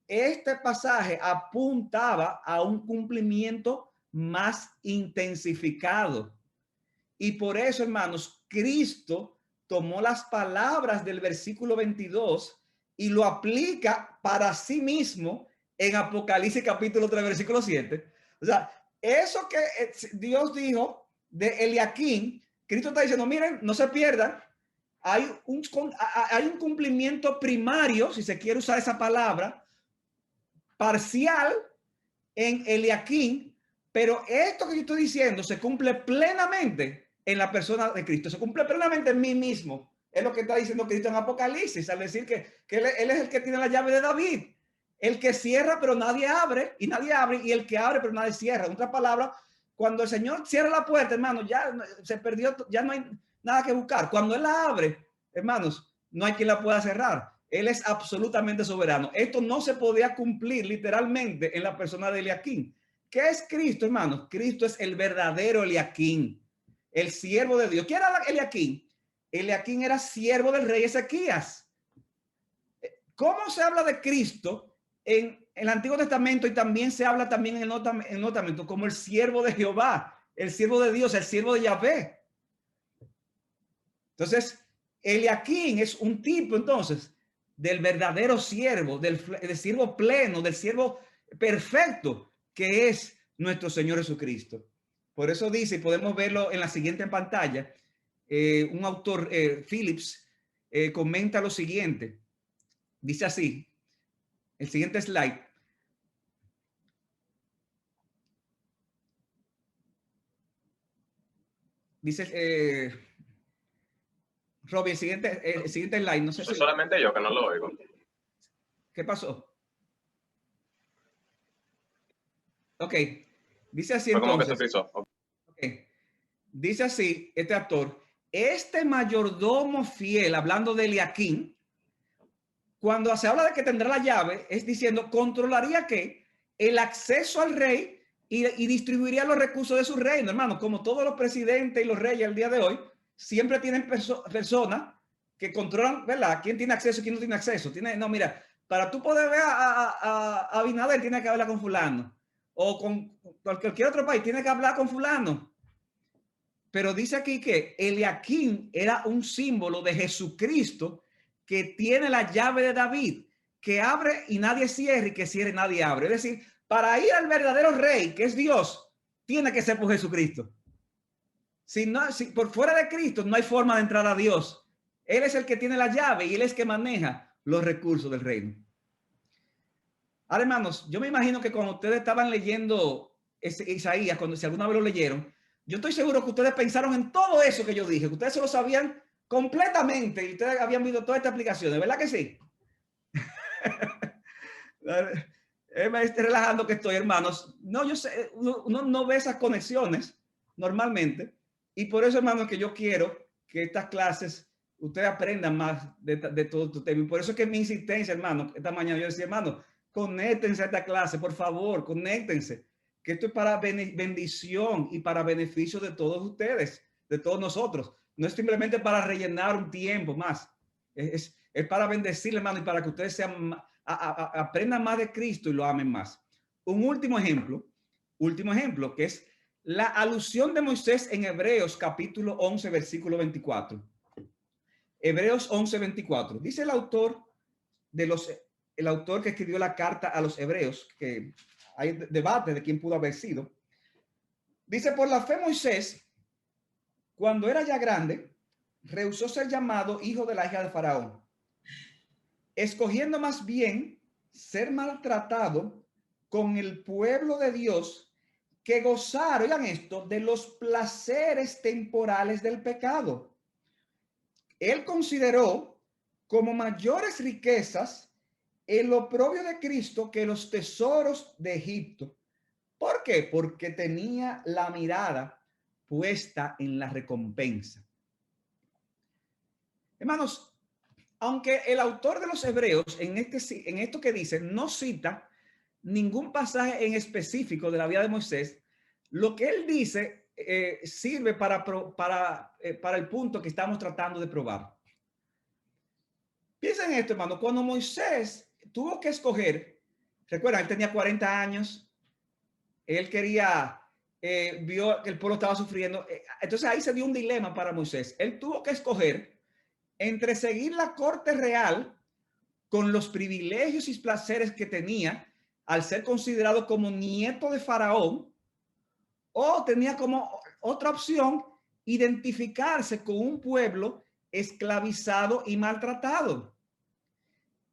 Este pasaje apuntaba a un cumplimiento más intensificado. Y por eso, hermanos, Cristo tomó las palabras del versículo 22 y lo aplica para sí mismo en Apocalipsis capítulo 3, versículo 7. O sea, eso que Dios dijo de Eliaquim, Cristo está diciendo, miren, no se pierdan, hay un cumplimiento primario, si se quiere usar esa palabra, parcial en Eliaquim, pero esto que yo estoy diciendo se cumple plenamente en la persona de Cristo, se cumple plenamente en mí mismo. Es lo que está diciendo Cristo en Apocalipsis, al decir que él es el que tiene la llave de David, el que cierra pero nadie abre, y el que abre pero nadie cierra. En otras palabras, cuando el Señor cierra la puerta, hermanos, ya se perdió, ya no hay nada que buscar. Cuando Él la abre, hermanos, no hay quien la pueda cerrar. Él es absolutamente soberano. Esto no se podía cumplir literalmente en la persona de Eliaquín. ¿Qué es Cristo, hermanos? Cristo es el verdadero Eliaquín, el siervo de Dios. ¿Quién era Eliaquín? Eliaquín era siervo del rey Ezequías. ¿Cómo se habla de Cristo en el Antiguo Testamento y también se habla también en el Nuevo Testamento como el siervo de Jehová, el siervo de Dios, el siervo de Yahvé? Entonces, Eliaquín es un tipo entonces del verdadero siervo, del siervo pleno, del siervo perfecto que es nuestro Señor Jesucristo. Por eso dice, y podemos verlo en la siguiente pantalla, un autor, Phillips, comenta lo siguiente. Dice así, el siguiente slide. Dice, Robbie, el siguiente slide, no sé Soy si... solamente yo que no lo oigo. ¿Qué pasó? Ok, dice así Fue como que entonces. se frizó. Okay. Dice así, este actor, este mayordomo fiel, hablando de Eliaquín, cuando se habla de que tendrá la llave, es diciendo, controlaría que el acceso al rey y distribuiría los recursos de su reino, hermano, como todos los presidentes y los reyes al día de hoy, siempre tienen personas que controlan, ¿verdad? ¿Quién tiene acceso y quién no tiene acceso? No, mira, para tú poder ver a Abinader, tienes que hablar con fulano, o con cualquier otro país, tienes que hablar con fulano. Pero dice aquí que Eliaquín era un símbolo de Jesucristo que tiene la llave de David, que abre y nadie cierra y que cierra y nadie abre. Es decir, para ir al verdadero rey, que es Dios, tiene que ser por Jesucristo. Si por fuera de Cristo no hay forma de entrar a Dios. Él es el que tiene la llave y él es el que maneja los recursos del reino. Ahora, hermanos, yo me imagino que cuando ustedes estaban leyendo Isaías, si alguna vez lo leyeron, yo estoy seguro que ustedes pensaron en todo eso que yo dije, que ustedes se lo sabían completamente y ustedes habían visto toda esta aplicación, ¿verdad que sí? Me estoy relajando que estoy, hermanos. No, yo sé, uno no ve esas conexiones normalmente y por eso, hermanos, que yo quiero que estas clases ustedes aprendan más de todo este tema. Y por eso es que mi insistencia, hermano, esta mañana yo decía, hermano, conéctense a esta clase, por favor, conéctense, que esto es para bendición y para beneficio de todos ustedes, de todos nosotros. No es simplemente para rellenar un tiempo más, es para bendecirle, hermano, y para que ustedes aprendan más de Cristo y lo amen más. Un último ejemplo, que es la alusión de Moisés en Hebreos capítulo 11, versículo 24. Hebreos 11, 24. Dice el autor que escribió la carta a los hebreos, que hay debate de quién pudo haber sido. Dice, por la fe Moisés, cuando era ya grande, rehusó ser llamado hijo de la hija de Faraón, escogiendo más bien ser maltratado con el pueblo de Dios que gozar, oigan esto, de los placeres temporales del pecado. Él consideró como mayores riquezas el oprobio de Cristo que los tesoros de Egipto. ¿Por qué? Porque tenía la mirada puesta en la recompensa. Hermanos, aunque el autor de los Hebreos en esto que dice no cita ningún pasaje en específico de la vida de Moisés, lo que él dice sirve para el punto que estamos tratando de probar. Piensa en esto, hermano. Cuando Moisés tuvo que escoger, recuerdan, él tenía 40 años, él vio que el pueblo estaba sufriendo, entonces ahí se dio un dilema para Moisés. Él tuvo que escoger entre seguir la corte real con los privilegios y placeres que tenía al ser considerado como nieto de Faraón, o tenía como otra opción identificarse con un pueblo esclavizado y maltratado.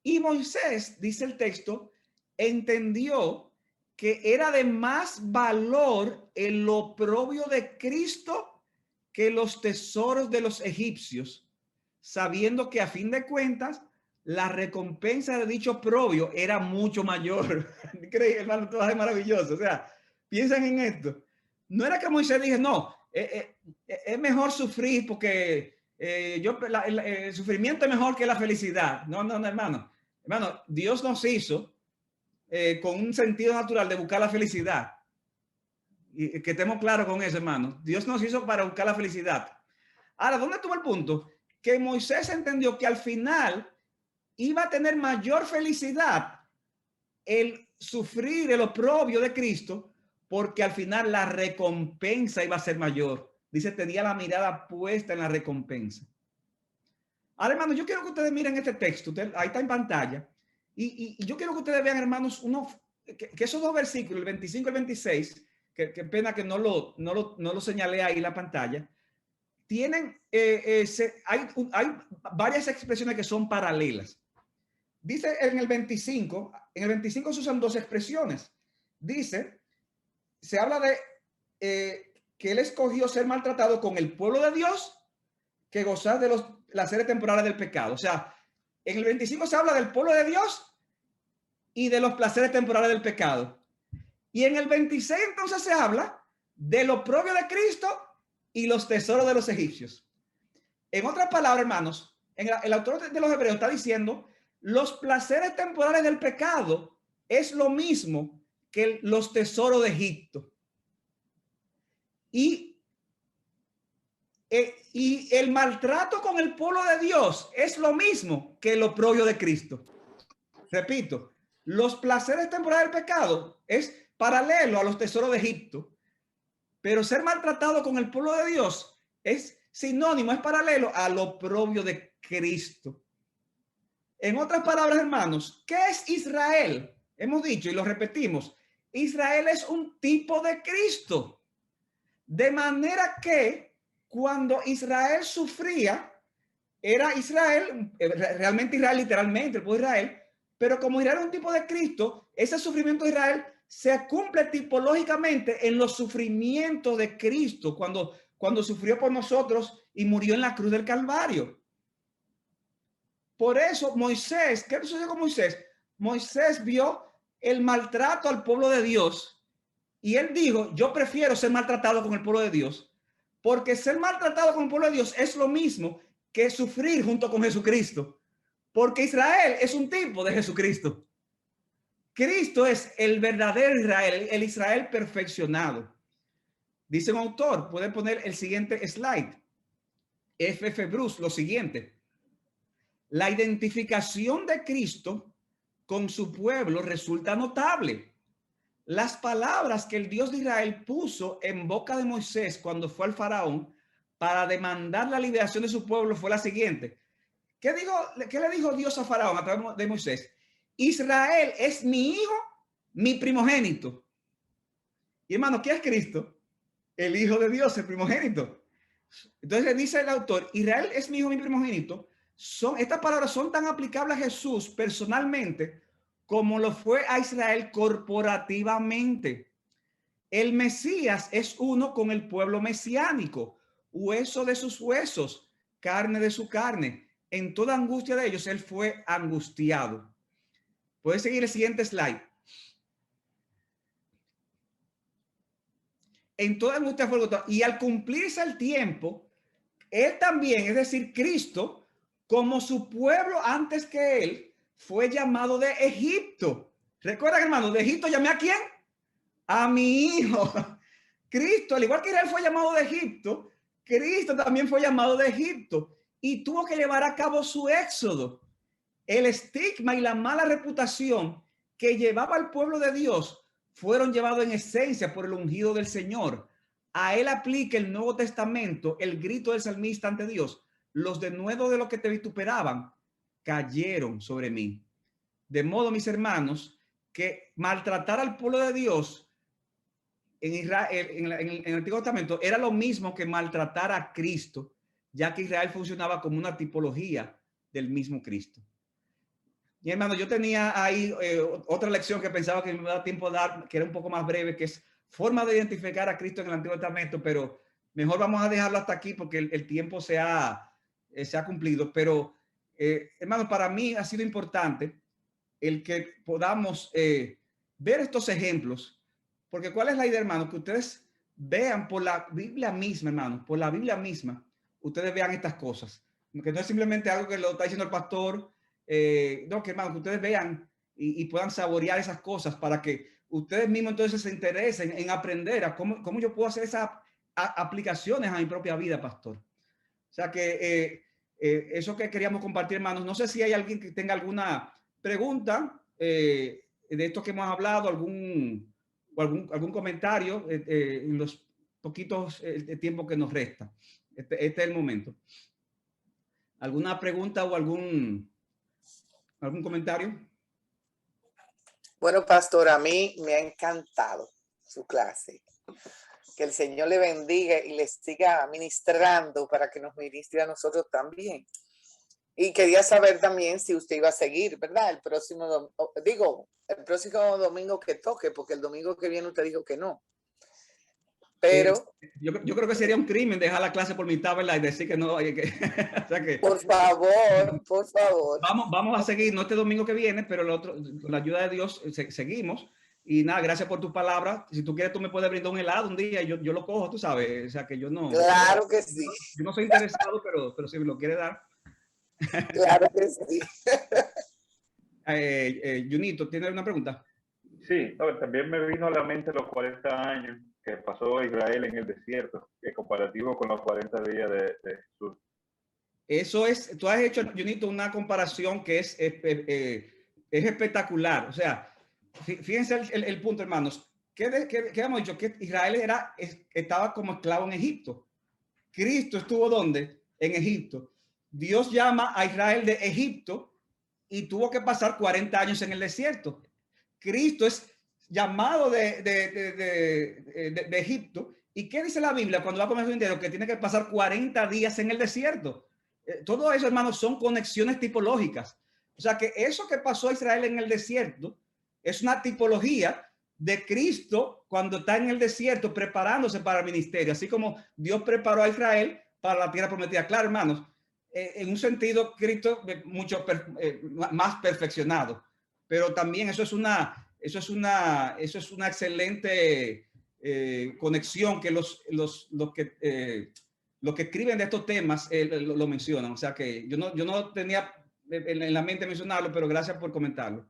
Y Moisés, dice el texto, entendió que era de más valor el oprobio de Cristo que los tesoros de los egipcios, sabiendo que a fin de cuentas la recompensa de dicho oprobio era mucho mayor. Increíble, hermano, todo es maravilloso. O sea, piensen en esto. No era que Moisés dije, no, es mejor sufrir porque el sufrimiento es mejor que la felicidad. No, no, no, hermano. Hermano, Dios nos hizo con un sentido natural de buscar la felicidad. Y que estemos claros con eso, hermano. Dios nos hizo para buscar la felicidad. Ahora, ¿dónde estuvo el punto? Que Moisés entendió que al final iba a tener mayor felicidad el sufrir el oprobio de Cristo, porque al final la recompensa iba a ser mayor. Dice, tenía la mirada puesta en la recompensa. Ahora, hermanos, yo quiero que ustedes miren este texto. Ahí está en pantalla. Y yo quiero que ustedes vean, hermanos, que esos dos versículos, el 25 y el 26, que pena que no lo señalé ahí en la pantalla, tienen, hay varias expresiones que son paralelas. Dice en el 25 se usan dos expresiones. Dice, se habla de que él escogió ser maltratado con el pueblo de Dios que gozar de los placeres temporales del pecado. O sea, en el 25 se habla del pueblo de Dios y de los placeres temporales del pecado. Y en el 26 entonces se habla de lo propio de Cristo y los tesoros de los egipcios. En otras palabras, hermanos, el autor de los Hebreos está diciendo, los placeres temporales del pecado es lo mismo que los tesoros de Egipto. Y el maltrato con el pueblo de Dios es lo mismo que lo propio de Cristo. Repito, los placeres temporales del pecado es paralelo a los tesoros de Egipto, pero ser maltratado con el pueblo de Dios es sinónimo, es paralelo a lo propio de Cristo. En otras palabras, hermanos, ¿qué es Israel? Hemos dicho y lo repetimos, Israel es un tipo de Cristo. De manera que cuando Israel sufría, era Israel, realmente Israel literalmente, el pueblo de Israel, pero como Israel es un tipo de Cristo, ese sufrimiento de Israel se cumple tipológicamente en los sufrimientos de Cristo, cuando sufrió por nosotros y murió en la cruz del Calvario. Por eso Moisés, ¿qué sucedió con Moisés? Moisés vio el maltrato al pueblo de Dios y él dijo, yo prefiero ser maltratado con el pueblo de Dios, porque ser maltratado con el pueblo de Dios es lo mismo que sufrir junto con Jesucristo, porque Israel es un tipo de Jesucristo. Cristo es el verdadero Israel, el Israel perfeccionado. Dice un autor, pueden poner el siguiente slide. F.F. Bruce, lo siguiente. La identificación de Cristo con su pueblo resulta notable. Las palabras que el Dios de Israel puso en boca de Moisés cuando fue al faraón para demandar la liberación de su pueblo fue la siguiente. ¿Qué le dijo Dios a faraón a través de Moisés? Israel es mi hijo, mi primogénito. Y hermano, ¿qué es Cristo? El hijo de Dios, el primogénito. Entonces dice el autor, Israel es mi hijo, mi primogénito. Estas palabras son tan aplicables a Jesús personalmente como lo fue a Israel corporativamente. El Mesías es uno con el pueblo mesiánico, hueso de sus huesos, carne de su carne. En toda angustia de ellos, él fue angustiado. Puedes seguir el siguiente slide. En toda angustia fue agotado. Y al cumplirse el tiempo, él también, es decir, Cristo, como su pueblo antes que él, fue llamado de Egipto. ¿Recuerdan, hermano? De Egipto llamé a quién? A mi hijo. Cristo, al igual que Israel fue llamado de Egipto, Cristo también fue llamado de Egipto y tuvo que llevar a cabo su éxodo. El estigma y la mala reputación que llevaba al pueblo de Dios fueron llevados en esencia por el ungido del Señor. A él aplica el Nuevo Testamento el grito del salmista ante Dios. Los denuedos de los que te vituperaban cayeron sobre mí. De modo, mis hermanos, que maltratar al pueblo de Dios en Israel, en el Antiguo Testamento, era lo mismo que maltratar a Cristo, ya que Israel funcionaba como una tipología del mismo Cristo. Y hermano, yo tenía ahí otra lección que pensaba que me iba a dar tiempo de dar, que era un poco más breve, que es forma de identificar a Cristo en el Antiguo Testamento, pero mejor vamos a dejarlo hasta aquí porque el tiempo se ha cumplido. Pero, hermano, para mí ha sido importante el que podamos ver estos ejemplos, porque ¿cuál es la idea, hermano? Que ustedes vean por la Biblia misma, hermano, por la Biblia misma, ustedes vean estas cosas. Que no es simplemente algo que lo está diciendo el pastor, no, que hermano, que ustedes vean y puedan saborear esas cosas para que ustedes mismos entonces se interesen en aprender a cómo yo puedo hacer esas aplicaciones a mi propia vida, pastor. O sea que eso que queríamos compartir, hermanos. No sé si hay alguien que tenga alguna pregunta de esto que hemos hablado, algún comentario en los poquitos tiempo que nos resta. Este es el momento. ¿Alguna pregunta o algún comentario? Bueno, pastor, a mí me ha encantado su clase. Que el Señor le bendiga y le siga ministrando para que nos ministre a nosotros también. Y quería saber también si usted iba a seguir, ¿verdad? El próximo domingo que toque, porque el domingo que viene usted dijo que no. Pero yo creo que sería un crimen dejar la clase por mitad, ¿verdad? Y decir que no. O sea que, por favor, por favor. Vamos a seguir, no este domingo que viene, pero el otro, con la ayuda de Dios, seguimos. Y nada, gracias por tu palabra. Si tú quieres, tú me puedes brindar un helado un día y yo lo cojo, tú sabes. O sea que yo no. Claro que sí. Yo no soy interesado, pero si me lo quiere dar. Claro que sí. Junito, ¿tienes una pregunta? Sí, no, también me vino a la mente los 40 años que pasó Israel en el desierto, que comparativo con los 40 días de Jesús. Eso es, tú has hecho, Junito, una comparación que es espectacular. O sea, fíjense el punto, hermanos. ¿Qué hemos dicho? Que Israel estaba como esclavo en Egipto. Cristo estuvo ¿dónde? En Egipto. Dios llama a Israel de Egipto y tuvo que pasar 40 años en el desierto. Cristo es llamado de Egipto. ¿Y qué dice la Biblia cuando va a comer su dinero? Que tiene que pasar 40 días en el desierto. Todo eso, hermanos, son conexiones tipológicas. O sea que eso que pasó a Israel en el desierto es una tipología de Cristo cuando está en el desierto preparándose para el ministerio, así como Dios preparó a Israel para la tierra prometida. Claro, hermanos, en un sentido, Cristo mucho más perfeccionado, pero también eso es una excelente conexión que los que escriben de estos temas lo mencionan. O sea que yo no tenía en la mente mencionarlo, pero gracias por comentarlo.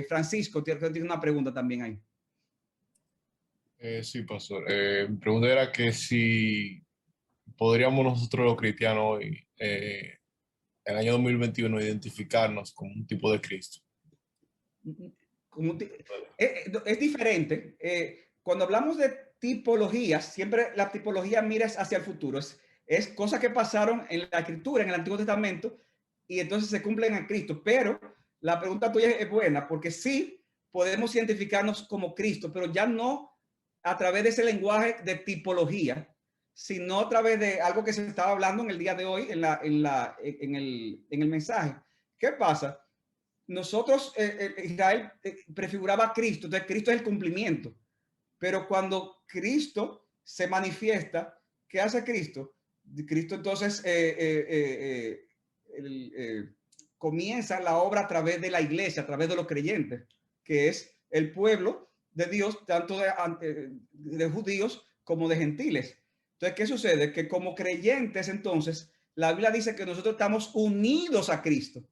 Francisco, tiene una pregunta también ahí. Sí, pastor. Mi pregunta era que si podríamos nosotros los cristianos hoy, en el año 2021, identificarnos como un tipo de Cristo. Es diferente. Cuando hablamos de tipologías, siempre la tipología mira hacia el futuro. Es cosas que pasaron en la Escritura, en el Antiguo Testamento, y entonces se cumplen en Cristo. Pero la pregunta tuya es buena, porque sí podemos identificarnos como Cristo, pero ya no a través de ese lenguaje de tipología, sino a través de algo que se estaba hablando en el día de hoy en el mensaje. ¿Qué pasa? Nosotros, Israel prefiguraba a Cristo, entonces Cristo es el cumplimiento. Pero cuando Cristo se manifiesta, ¿qué hace Cristo? Cristo entonces comienza la obra a través de la iglesia, a través de los creyentes, que es el pueblo de Dios, tanto de judíos como de gentiles. Entonces, ¿qué sucede? Que como creyentes, entonces, la Biblia dice que nosotros estamos unidos a Cristo.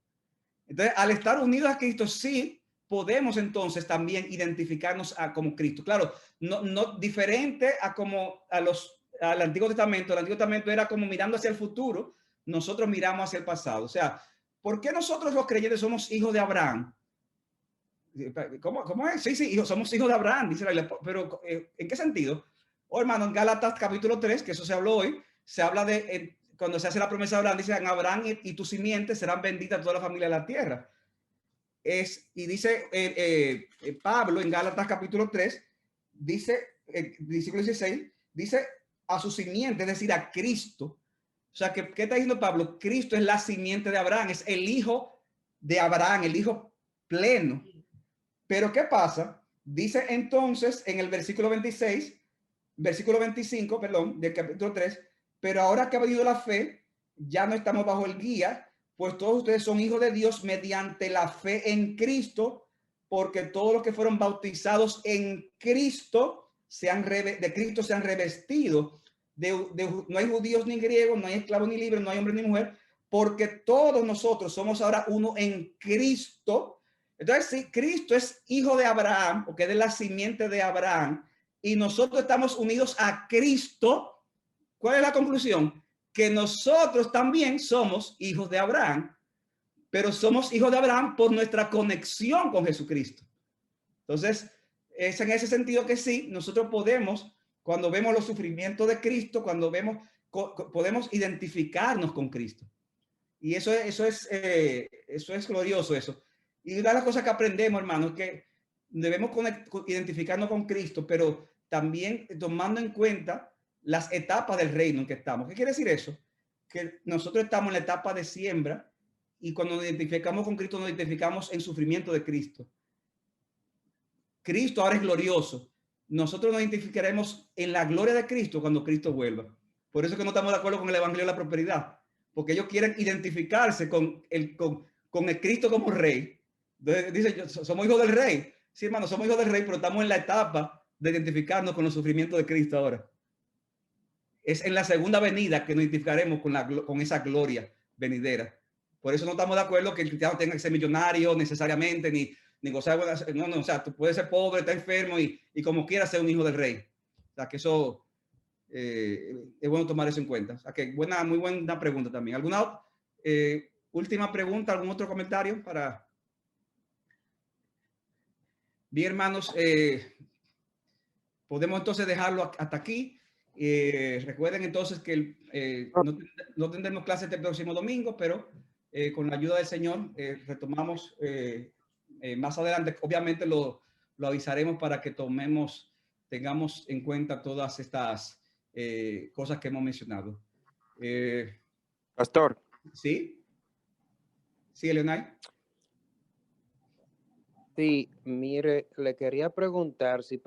Entonces, al estar unidos a Cristo, sí podemos entonces también identificarnos como Cristo. Claro, no diferente a como al Antiguo Testamento. El Antiguo Testamento era como mirando hacia el futuro, nosotros miramos hacia el pasado. O sea, ¿por qué nosotros los creyentes somos hijos de Abraham? ¿Cómo es? Sí, somos hijos de Abraham, dice la Biblia. Pero, ¿en qué sentido? Oh, hermano, en Gálatas capítulo 3, que eso se habló hoy, se habla de, cuando se hace la promesa de Abraham, dice, en Abraham y tus simientes serán benditas toda la familia de la tierra. Y dice Pablo en Gálatas capítulo 3, dice, versículo 16, dice a su simiente, es decir, a Cristo. O sea, ¿qué está diciendo Pablo? Cristo es la simiente de Abraham, es el hijo de Abraham, el hijo pleno. Pero ¿qué pasa? Dice entonces en el versículo 25, perdón, del capítulo 3, pero ahora que ha venido la fe, ya no estamos bajo el guía, pues todos ustedes son hijos de Dios mediante la fe en Cristo, porque todos los que fueron bautizados en Cristo de Cristo se han revestido. no hay judíos ni griegos, no hay esclavos ni libres, no hay hombre ni mujer, porque todos nosotros somos ahora uno en Cristo. Entonces, si Cristo es hijo de Abraham, porque es de la simiente de Abraham, y nosotros estamos unidos a Cristo, ¿cuál es la conclusión? Que nosotros también somos hijos de Abraham, pero somos hijos de Abraham por nuestra conexión con Jesucristo. Entonces, es en ese sentido que sí, nosotros podemos, cuando vemos los sufrimientos de Cristo, cuando vemos, podemos identificarnos con Cristo. Y eso es glorioso eso. Y una de las cosas que aprendemos, hermano, es que debemos identificarnos con Cristo, pero también tomando en cuenta las etapas del reino en que estamos. ¿Qué quiere decir eso? Que nosotros estamos en la etapa de siembra y cuando nos identificamos con Cristo, nos identificamos en sufrimiento de Cristo. Cristo ahora es glorioso. Nosotros nos identificaremos en la gloria de Cristo cuando Cristo vuelva. Por eso es que no estamos de acuerdo con el Evangelio de la Prosperidad, porque ellos quieren identificarse con el Cristo como rey. Entonces, dice, somos hijos del rey. Sí, hermano, somos hijos del rey, pero estamos en la etapa de identificarnos con los sufrimientos de Cristo ahora. Es en la segunda venida que nos identificaremos con esa gloria venidera. Por eso no estamos de acuerdo que el cristiano tenga que ser millonario necesariamente, ni gozar de no, o sea, tú puedes ser pobre, estar enfermo y como quieras ser un hijo del rey. O sea, que eso es bueno tomar eso en cuenta. O sea, que muy buena pregunta también. ¿Alguna última pregunta, algún otro comentario para... Bien, hermanos, podemos entonces dejarlo hasta aquí. Recuerden entonces que no tendremos clase este próximo domingo, pero con la ayuda del Señor retomamos más adelante. Obviamente lo avisaremos para que tengamos en cuenta todas estas cosas que hemos mencionado. Pastor. ¿Sí? ¿Sí, Leonay? Sí, mire, le quería preguntar si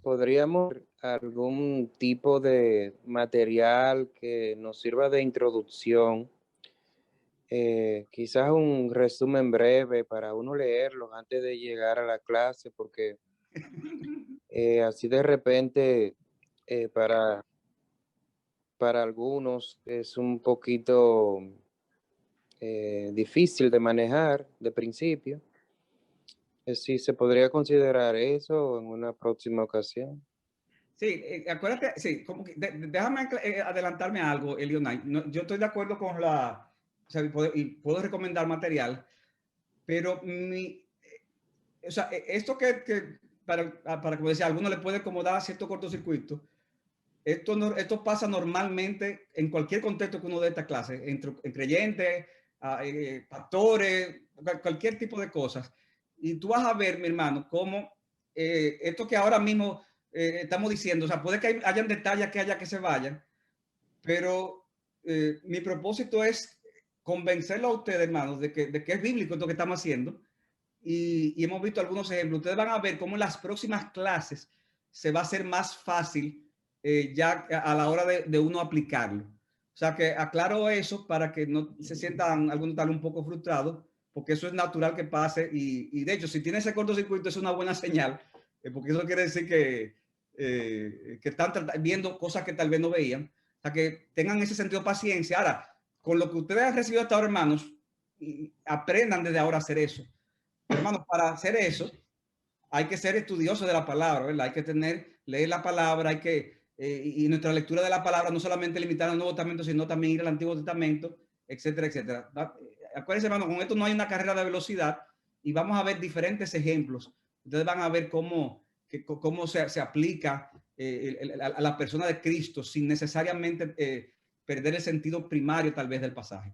podríamos algún tipo de material que nos sirva de introducción, quizás un resumen breve para uno leerlo antes de llegar a la clase, porque así de repente para algunos es un poquito difícil de manejar de principio. Sí, ¿se podría considerar eso en una próxima ocasión? Sí, acuérdate, sí, déjame adelantarme a algo, Elionay. Yo estoy de acuerdo con o sea, puedo recomendar material, pero o sea, esto para como decía, a alguno le puede acomodar cierto cortocircuito. Esto pasa normalmente en cualquier contexto que uno dé esta clase, en creyentes, pastores, cualquier tipo de cosas. Y tú vas a ver, mi hermano, cómo esto que ahora mismo estamos diciendo, o sea, puede que hayan detalles que haya que se vayan, pero mi propósito es convencerlo a ustedes, hermanos, de que es bíblico esto que estamos haciendo. Y hemos visto algunos ejemplos. Ustedes van a ver cómo en las próximas clases se va a hacer más fácil ya a la hora de uno aplicarlo. O sea que aclaro eso para que no se sientan algunos tal un poco frustrados, porque eso es natural que pase y de hecho si tiene ese cortocircuito es una buena señal, porque eso quiere decir que están viendo cosas que tal vez no veían. O sea que tengan ese sentido de paciencia. Ahora, con lo que ustedes han recibido hasta ahora, hermanos, aprendan desde ahora a hacer eso. Hermanos, para hacer eso hay que ser estudiosos de la palabra, ¿verdad? Hay que leer la palabra, hay que y nuestra lectura de la palabra no solamente limitar al Nuevo Testamento, sino también ir al Antiguo Testamento, etcétera, etcétera. Acuérdense, hermano, con esto no hay una carrera de velocidad y vamos a ver diferentes ejemplos. Ustedes van a ver cómo se aplica a la persona de Cristo sin necesariamente perder el sentido primario tal vez del pasaje.